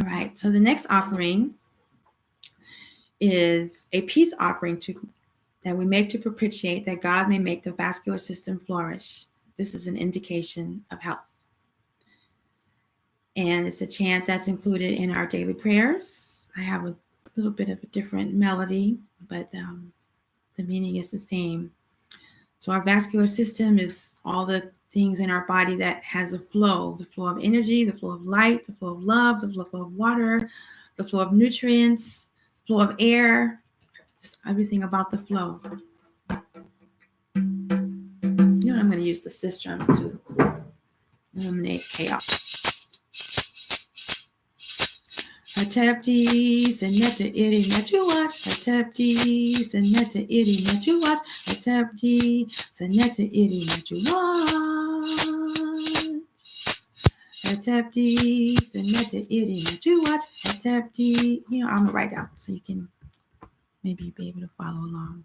right. So the next offering is a peace offering that we make to propitiate that God may make the vascular system flourish. This is an indication of health. And it's a chant that's included in our daily prayers. I have a little bit of a different melody, but the meaning is the same. So our vascular system is all the things in our body that has a flow, the flow of energy, the flow of light, the flow of love, the flow of water, the flow of nutrients, flow of air, just everything about the flow. I'm going to use the sistrum to eliminate chaos. Ateptis and Neteru Ateptis and Neteru Ateptis and Neteru Ateptis and Neteru Ateptis. I'm going to write out so you can maybe be able to follow along.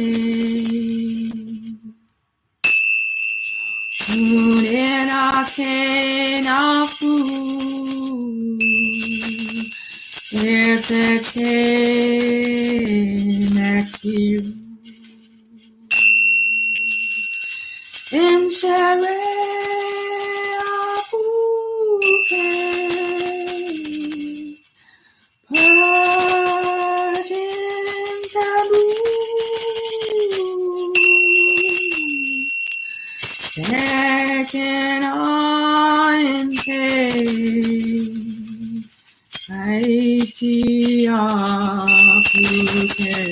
you can.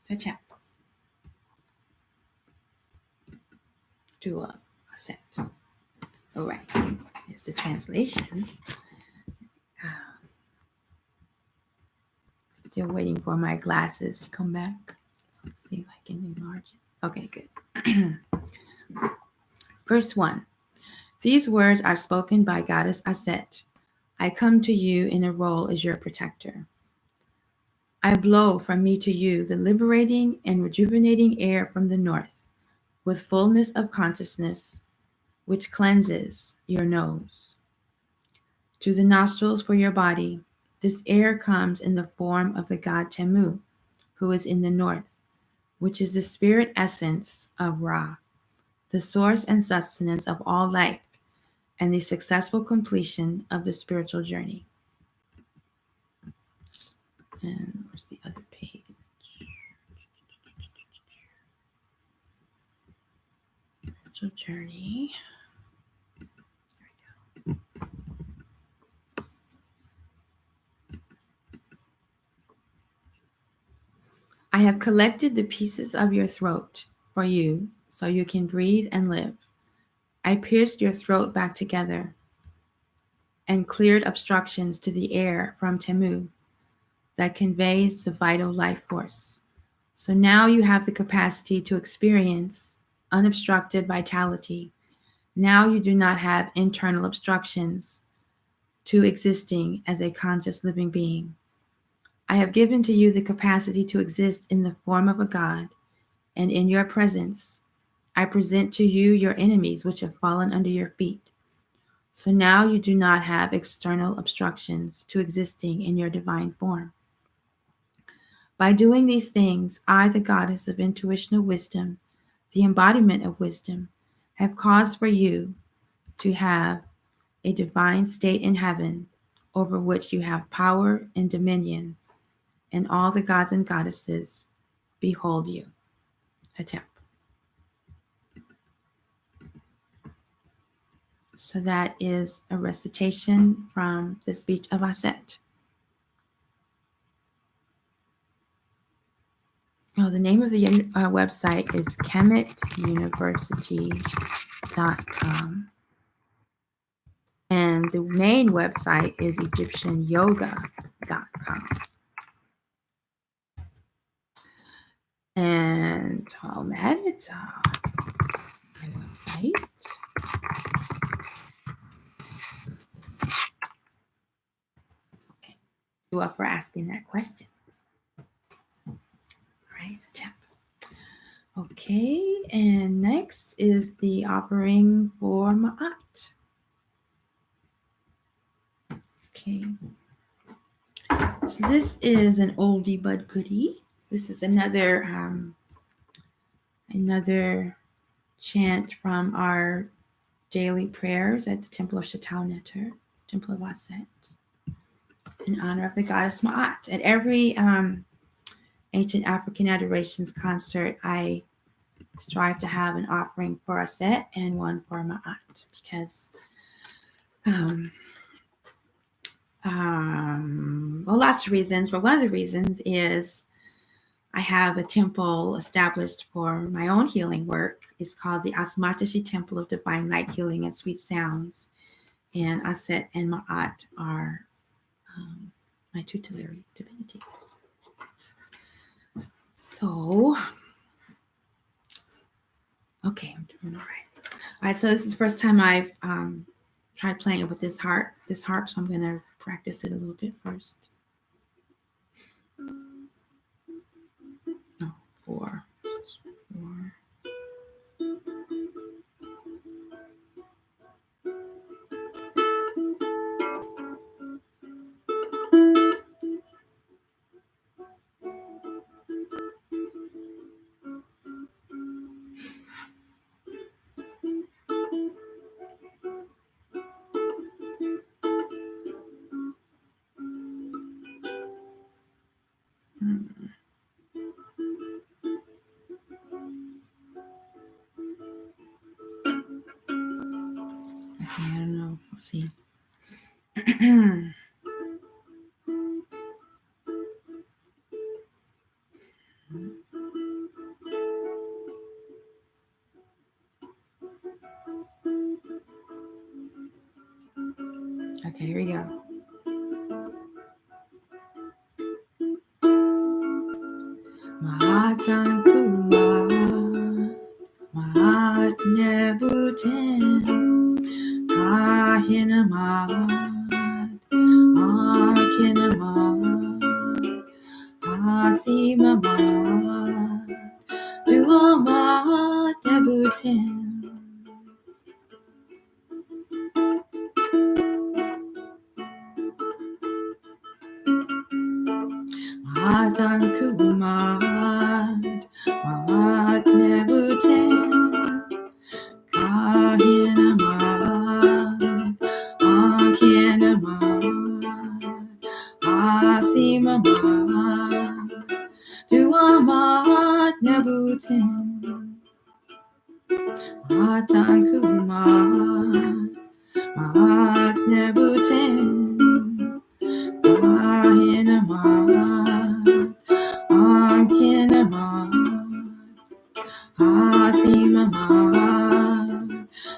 Tchiya. To a set. All right. Here's the translation. Still waiting for my glasses to come back. So let's see if I can enlarge it. Okay, good. Verse 1. These words are spoken by Goddess Aset. I come to you in a role as your protector. I blow from me to you the liberating and rejuvenating air from the north, with fullness of consciousness, which cleanses your nose. To the nostrils for your body, this air comes in the form of the god Temu, who is in the north, which is the spirit essence of Ra, the source and sustenance of all life, and the successful completion of the spiritual journey. And where's the other page? Spiritual journey. There we go. I have collected the pieces of your throat for you so you can breathe and live. I pierced your throat back together and cleared obstructions to the air from Temu that conveys the vital life force. So now you have the capacity to experience unobstructed vitality. Now you do not have internal obstructions to existing as a conscious living being. I have given to you the capacity to exist in the form of a god, and in your presence, I present to you your enemies which have fallen under your feet. So now you do not have external obstructions to existing in your divine form. By doing these things, I, the goddess of intuitional wisdom, the embodiment of wisdom, have caused for you to have a divine state in heaven over which you have power and dominion, and all the gods and goddesses behold you. Tchiya. So that is a recitation from the speech of Aset. Oh, the name of the website is KhemnS-University.com. And the main website is EgyptianYoga.com. And Amet, my website. Okay. You up for asking that question? All right, tap. Okay, and next is the offering for Maat. Okay. So this is an oldie but goodie. This is another chant from our daily prayers at the Temple of Shetaut, Neteru, Temple of Aset, in honor of the goddess Maat. At every Ancient African Adorations concert, I strive to have an offering for Aset and one for Maat, because Well, lots of reasons, but one of the reasons is I have a temple established for my own healing work. It's called the Asmatashi Temple of Divine Light Healing and Sweet Sounds. And Aset and Maat are my tutelary divinities. So, okay, I'm doing all right. All right, so this is the first time I've tried playing with this harp, so I'm going to practice it a little bit first. No, 4. Okay, I don't know. Let's see. Okay, here we go. Maat nebuten, Maat, Maat, Maat nebuten. Maat nebuten, Maat nebuten. Maatan kumat, maat nebuten, kahinamat, ankinamat, hasimamat, duamat nebuten. Maatan kumat, maat nebuten, kahinamat, ankinamat, hasimamat,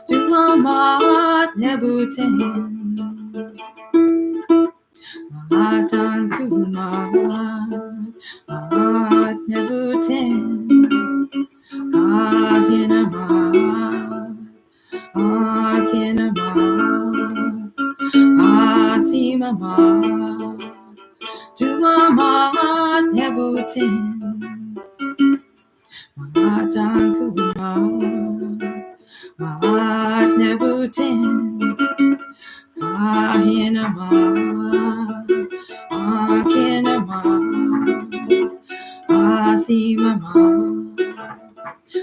duamat nebuten. Maatan kumat, maat nebuten, kahinamat, ankinamat, hasimamat, duamat nebuten. Maatan kumat, maat nebuten, kahinamat, ankinamat, hasimamat,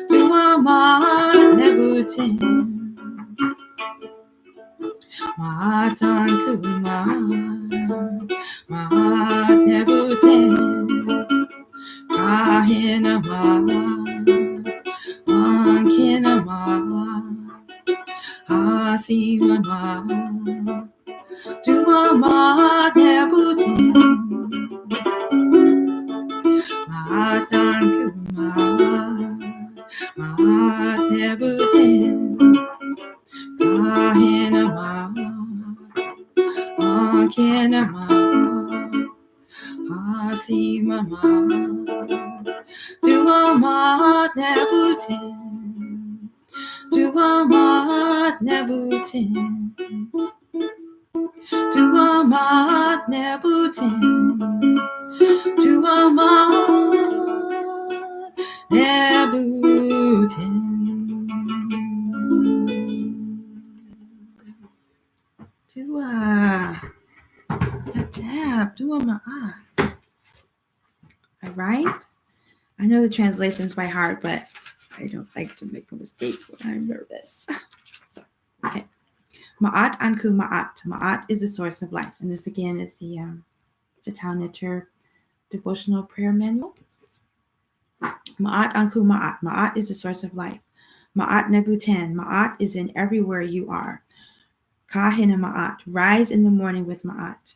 duamat nebuten. Maatan kumat, maat nebuten, kahinamat, ankinamat, hasimamat, duamat nebuten, duamat nebuten, duamat nebuten, duamat nebuten. Duamat. All right. I know the translations by heart, but I don't like to make a mistake when I'm nervous. So, okay. Ma'at anku ma'at. Ma'at is the source of life. And this again is the Shetaut Neter devotional prayer manual. Ma'at anku ma'at. Ma'at is the source of life. Ma'at nebuten. Ma'at is in everywhere you are. Kahina ma'at. Rise in the morning with ma'at.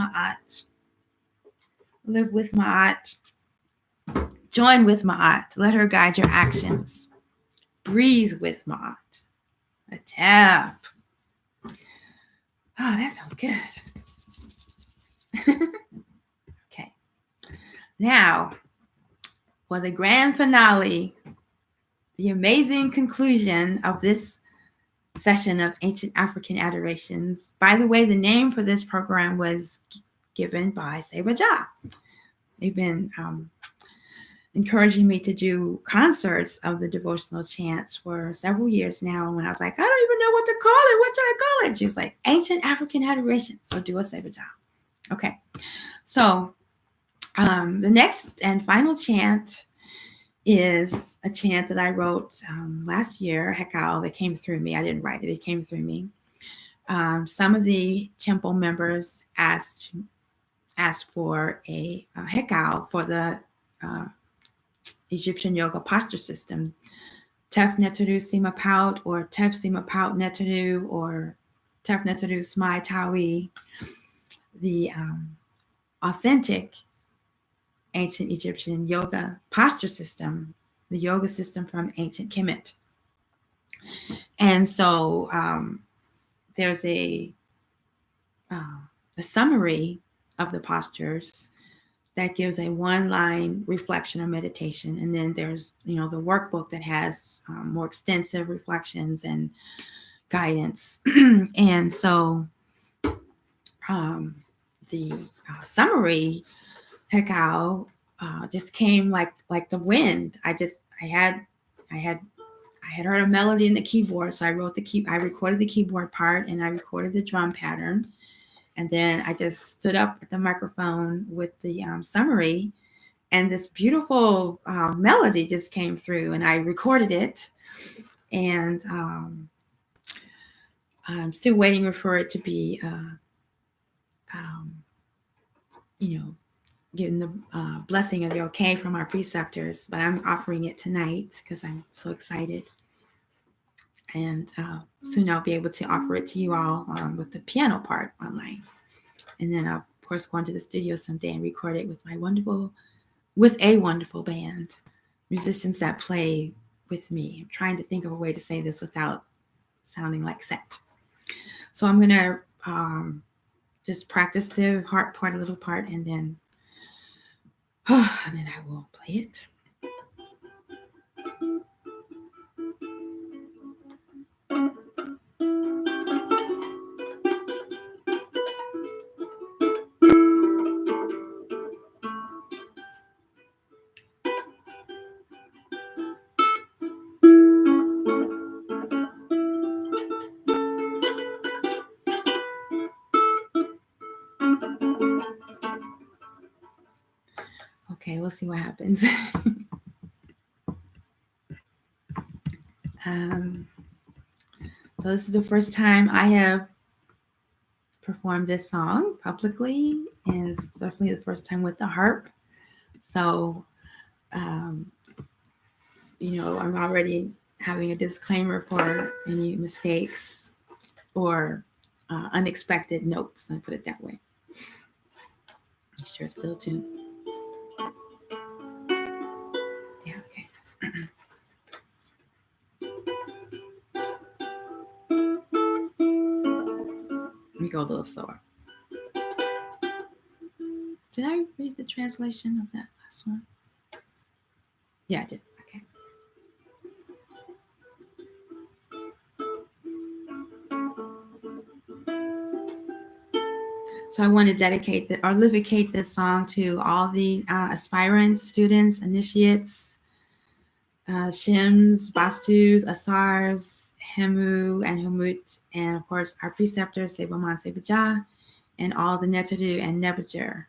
Maat. Live with Maat. Join with Maat. Let her guide your actions. Breathe with Maat. A tap. Oh, that sounds good. Okay. Now, for the grand finale, the amazing conclusion of this session of Ancient African Adorations. By the way, the name for this program was given by Udja. They've been encouraging me to do concerts of the devotional chants for several years now. And when I was like, I don't even know what to call it. What should I call it? She was like, Ancient African Adorations. So do a Udja. Okay. So the next and final chant is a chant that I wrote last year, Hekau, that came through me. I didn't write it. It came through me. Some of the temple members asked for a Hekau for the Egyptian yoga posture system, Tef Neteru Sima Pout, or Tef Sima Pout Neteru, or Tef Neteru Smai Taui, the authentic ancient Egyptian yoga posture system, the yoga system from ancient Kemet. And so there's a summary of the postures that gives a one-line reflection or meditation. And then there's, the workbook that has more extensive reflections and guidance. And so the summary, Hekau, just came like the wind. I had heard a melody in the keyboard, so I recorded the keyboard part, and I recorded the drum pattern, and then I just stood up at the microphone with the summary, and this beautiful melody just came through, and I recorded it, and I'm still waiting for it to be, getting the blessing of the okay from our preceptors, but I'm offering it tonight because I'm so excited. And soon I'll be able to offer it to you all with the piano part online. And then I'll, of course, go into the studio someday and record it with a wonderful band, musicians that play with me. I'm trying to think of a way to say this without sounding like set. So I'm going to just practice the heart part, a little part, and then I will play it. Okay, we'll see what happens. So this is the first time I have performed this song publicly, and it's definitely the first time with the harp. So, I'm already having a disclaimer for any mistakes or unexpected notes. I'll put it that way. Make sure it's still tuned. Yeah, okay. Let me go a little slower. Did I read the translation of that last one? Yeah, I did. Okay. So I want to dedicate this song to all the aspirants, students, initiates, Shims, Bastus, Asars, Hemu, and Humut, and of course our preceptors, Seboman Sebajah, and all the Neteru and Neberdjer.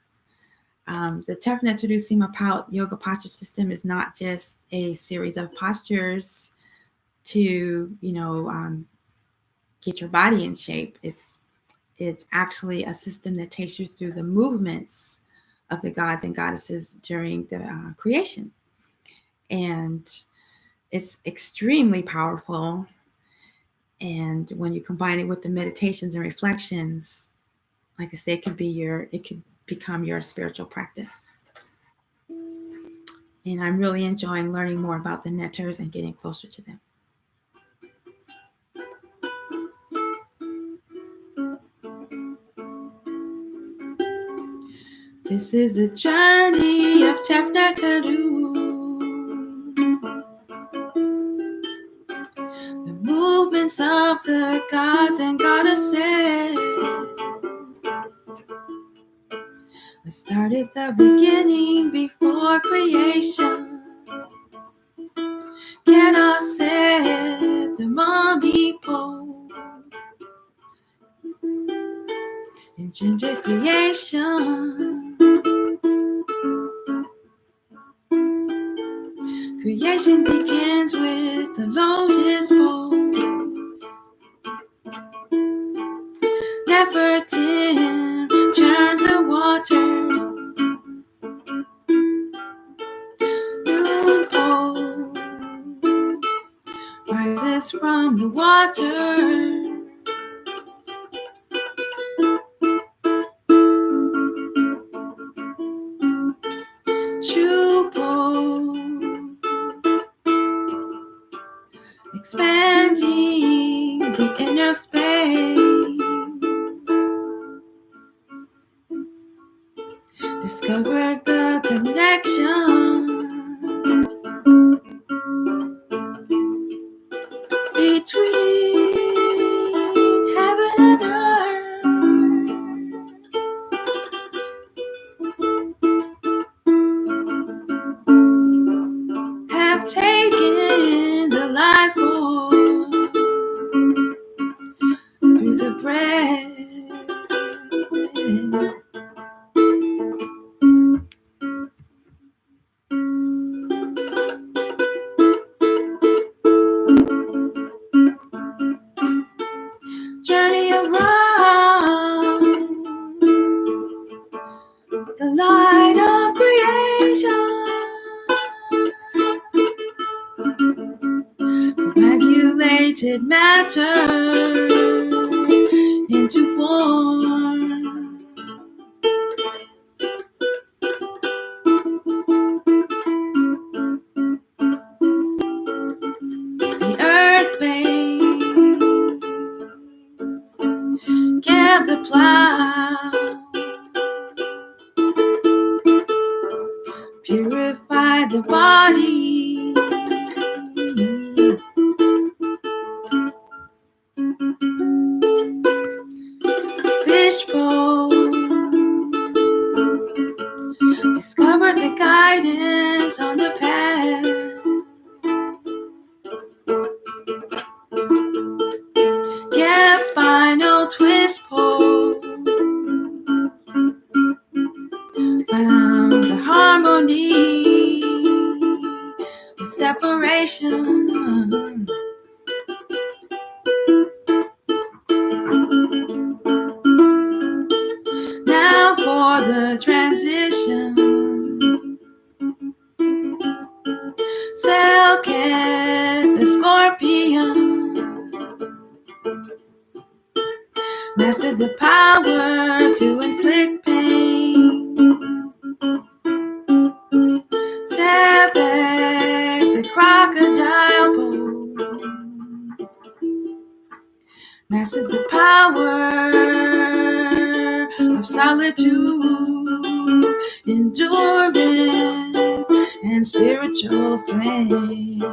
The Tef Neteru Sima Pout yoga posture system is not just a series of postures to, get your body in shape. It's actually a system that takes you through the movements of the gods and goddesses during the creation. And it's extremely powerful. And when you combine it with the meditations and reflections, like I say, it could become your spiritual practice. And I'm really enjoying learning more about the Neters and getting closer to them. This is the journey of Neteru. The movements of the gods and goddesses. Let's start at the beginning before creation. Can I set the mommy pole? Engender creation. Creation begins with the lotus pose. Nefer churns the waters. Moon pole rises from the water. Expanding the inner space. Discover the connection between heaven and earth. Have taken the life force through the breath. Journey around the light of creation. Coagulated matter into form. The earth vein kept the plow. Purify the body. Discover the guidance on the path. Kept spinal twist pole. Found the harmony with separation. Now for the transition. Aket, the scorpion, mastered the power to inflict pain. Sebek, the crocodile pole, mastered the power of solitude, endurance, and spiritual strength.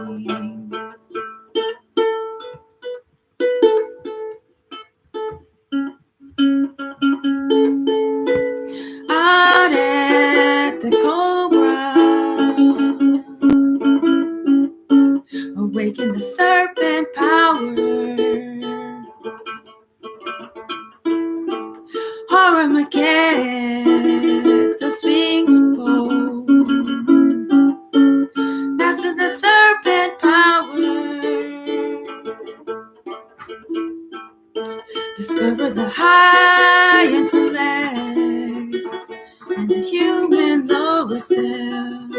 Out at the cobra, awaken the serpent power. Horror aket, the sphinx pose, master the serpent power. Discover the high intellect and the human lower self.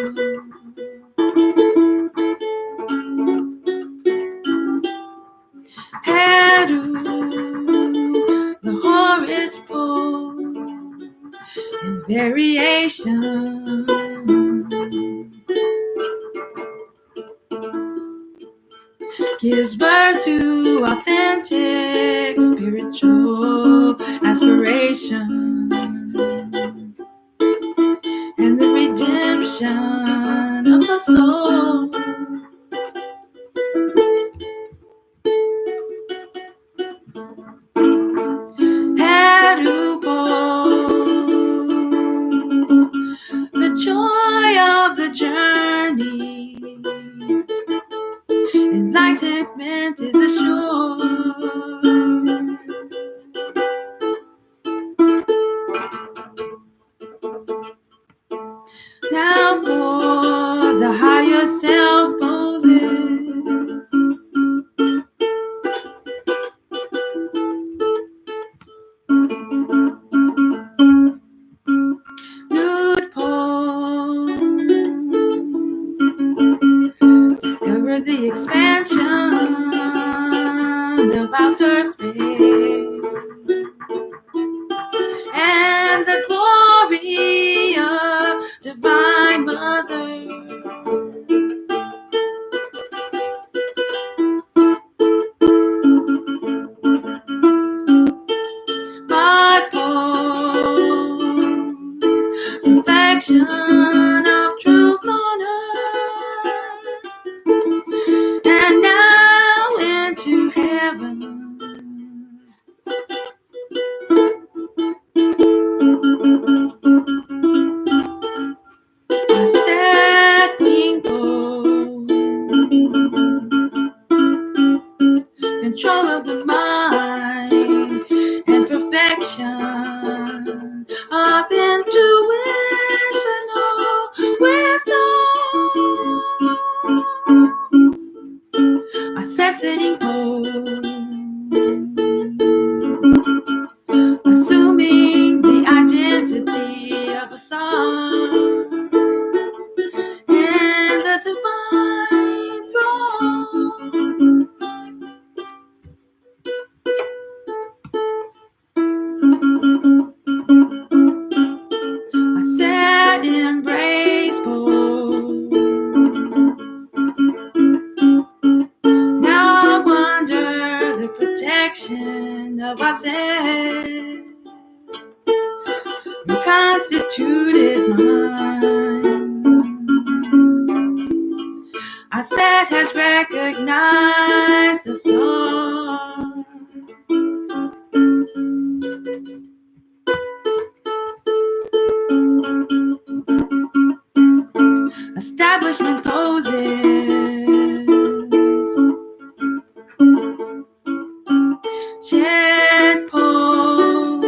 Neteru, the Horus pole in variation, gives birth to authentic spiritual aspiration and the redemption of the soul. Neteru, the joy of the journey. Enlightenment is assured. Now for the higher self poses. Nude pose. Discover the expansion of outer space and the glory of Divine Mother. Maat pose, perfection of truth on earth, and now into heaven. A setting pose, control of the mind and perfection of intuitional wisdom. A setting pose, assuming the identity of a song and the divine throne. A sad embrace pose. Now I wonder the protection of ourselves, reconstituted mind. Our set has recognized the song. Establishment poses. Shed pose.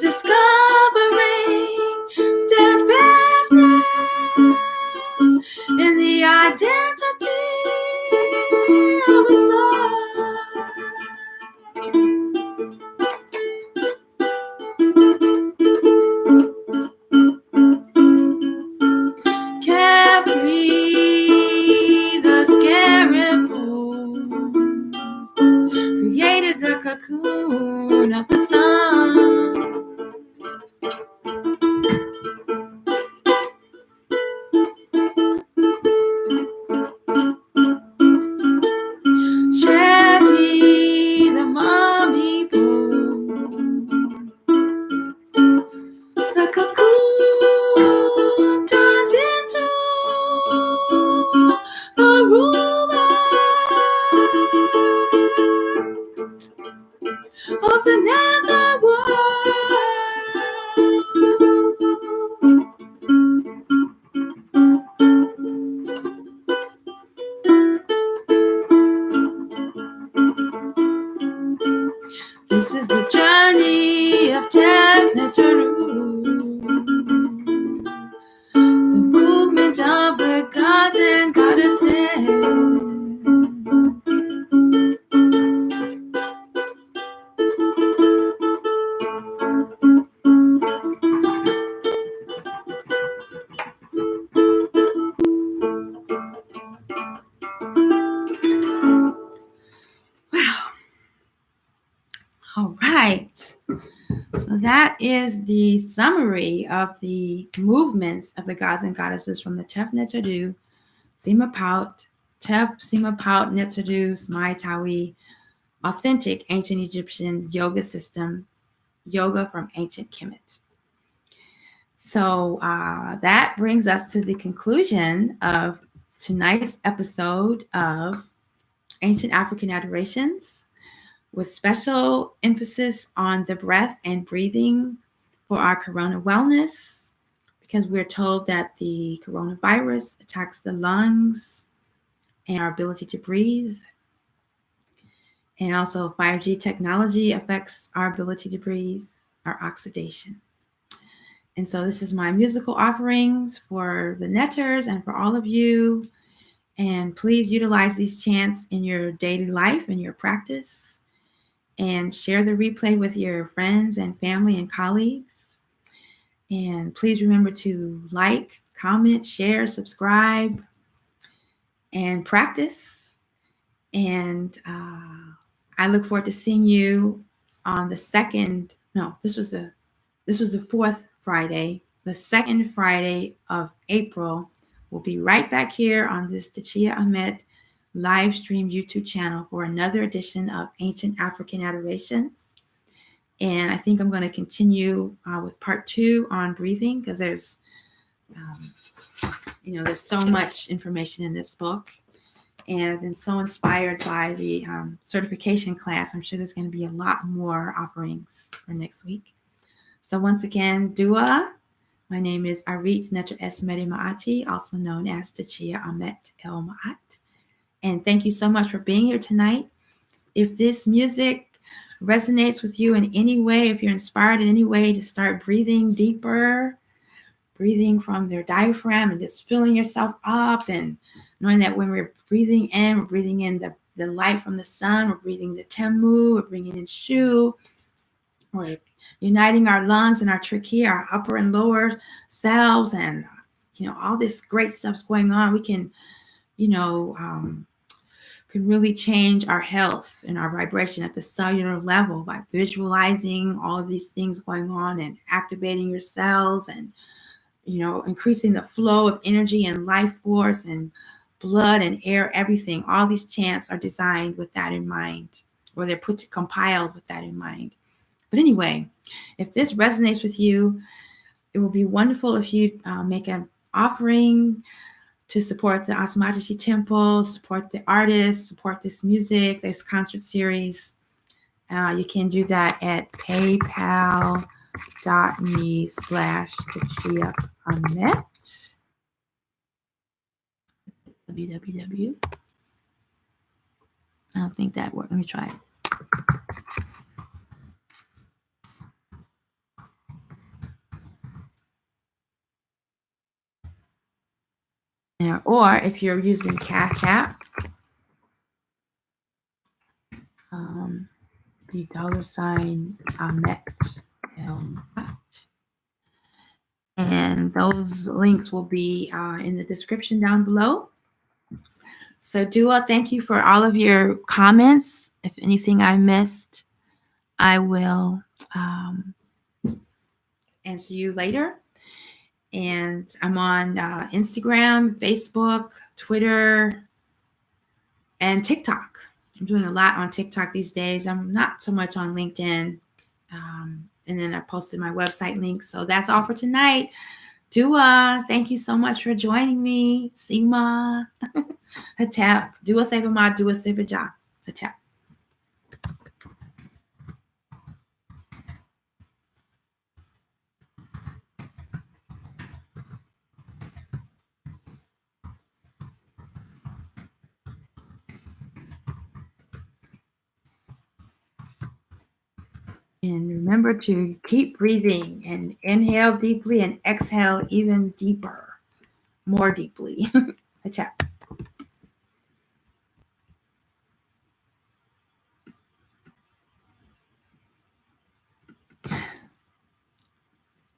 Discovering steadfastness in the identity of a soul. Capri, the scarab pose, created the cocoon of the sun. Shedy, the mummy pose, the cocoon turns into the ruler of the netherworld. This is the journey of Neteru, the movement of the gods and goddesses. So that is the summary of the movements of the gods and goddesses from the Tef Neteru, Simapaut, Tef Simapaut Neteru, Saui, authentic ancient Egyptian yoga system, yoga from ancient Kemet. So that brings us to the conclusion of tonight's episode of Ancient African Adorations, with special emphasis on the breath and breathing for our corona wellness, because we're told that the coronavirus attacks the lungs and our ability to breathe. And also 5G technology affects our ability to breathe, our oxidation. And so this is my musical offerings for the netters and for all of you. And please utilize these chants in your daily life and your practice, and share the replay with your friends and family and colleagues. And please remember to like, comment, share, subscribe, and practice. And I look forward to seeing you on the second. No, this was the fourth Friday. The second Friday of April. We'll be right back here on this Tchiya Amet live stream YouTube channel for another edition of Ancient African Adorations. And I think I'm going to continue with part 2 on breathing, because there's so much information in this book. And I've been so inspired by the certification class. I'm sure there's going to be a lot more offerings for next week. So once again, Dua. My name is Arit Neter Es Meri Maati, also known as Tchiya Amet El Maat. And thank you so much for being here tonight. If this music resonates with you in any way, if you're inspired in any way to start breathing deeper, breathing from their diaphragm and just filling yourself up, and knowing that when we're breathing in, we're breathing in the light from the sun, we're breathing the Temu, we're bringing in Shu, we're uniting our lungs and our trachea, our upper and lower cells, and all this great stuff's going on. We can really change our health and our vibration at the cellular level by visualizing all of these things going on and activating your cells, and increasing the flow of energy and life force and blood and air, everything. All these chants are designed with that in mind, or they're compiled with that in mind. But anyway, if this resonates with you, it will be wonderful if you make an offering to support the Asmatashi Temple, support the artists, support this music, this concert series. You can do that at paypal.me/TchiyaAmet. www. I don't think that worked. Let me try it. Or if you're using Cash App, the $Amet El. And those links will be in the description down below. So Dua, thank you for all of your comments. If anything I missed, I will answer you later. And I'm on Instagram, Facebook, Twitter, and TikTok. I'm doing a lot on TikTok these days. I'm not so much on LinkedIn. And then I posted my website link. So that's all for tonight. Dua, thank you so much for joining me. Sima, Hatep, Dua Sebama, Dua Sebaja, Hatep. And remember to keep breathing and inhale deeply and exhale even deeper, more deeply. Hatep.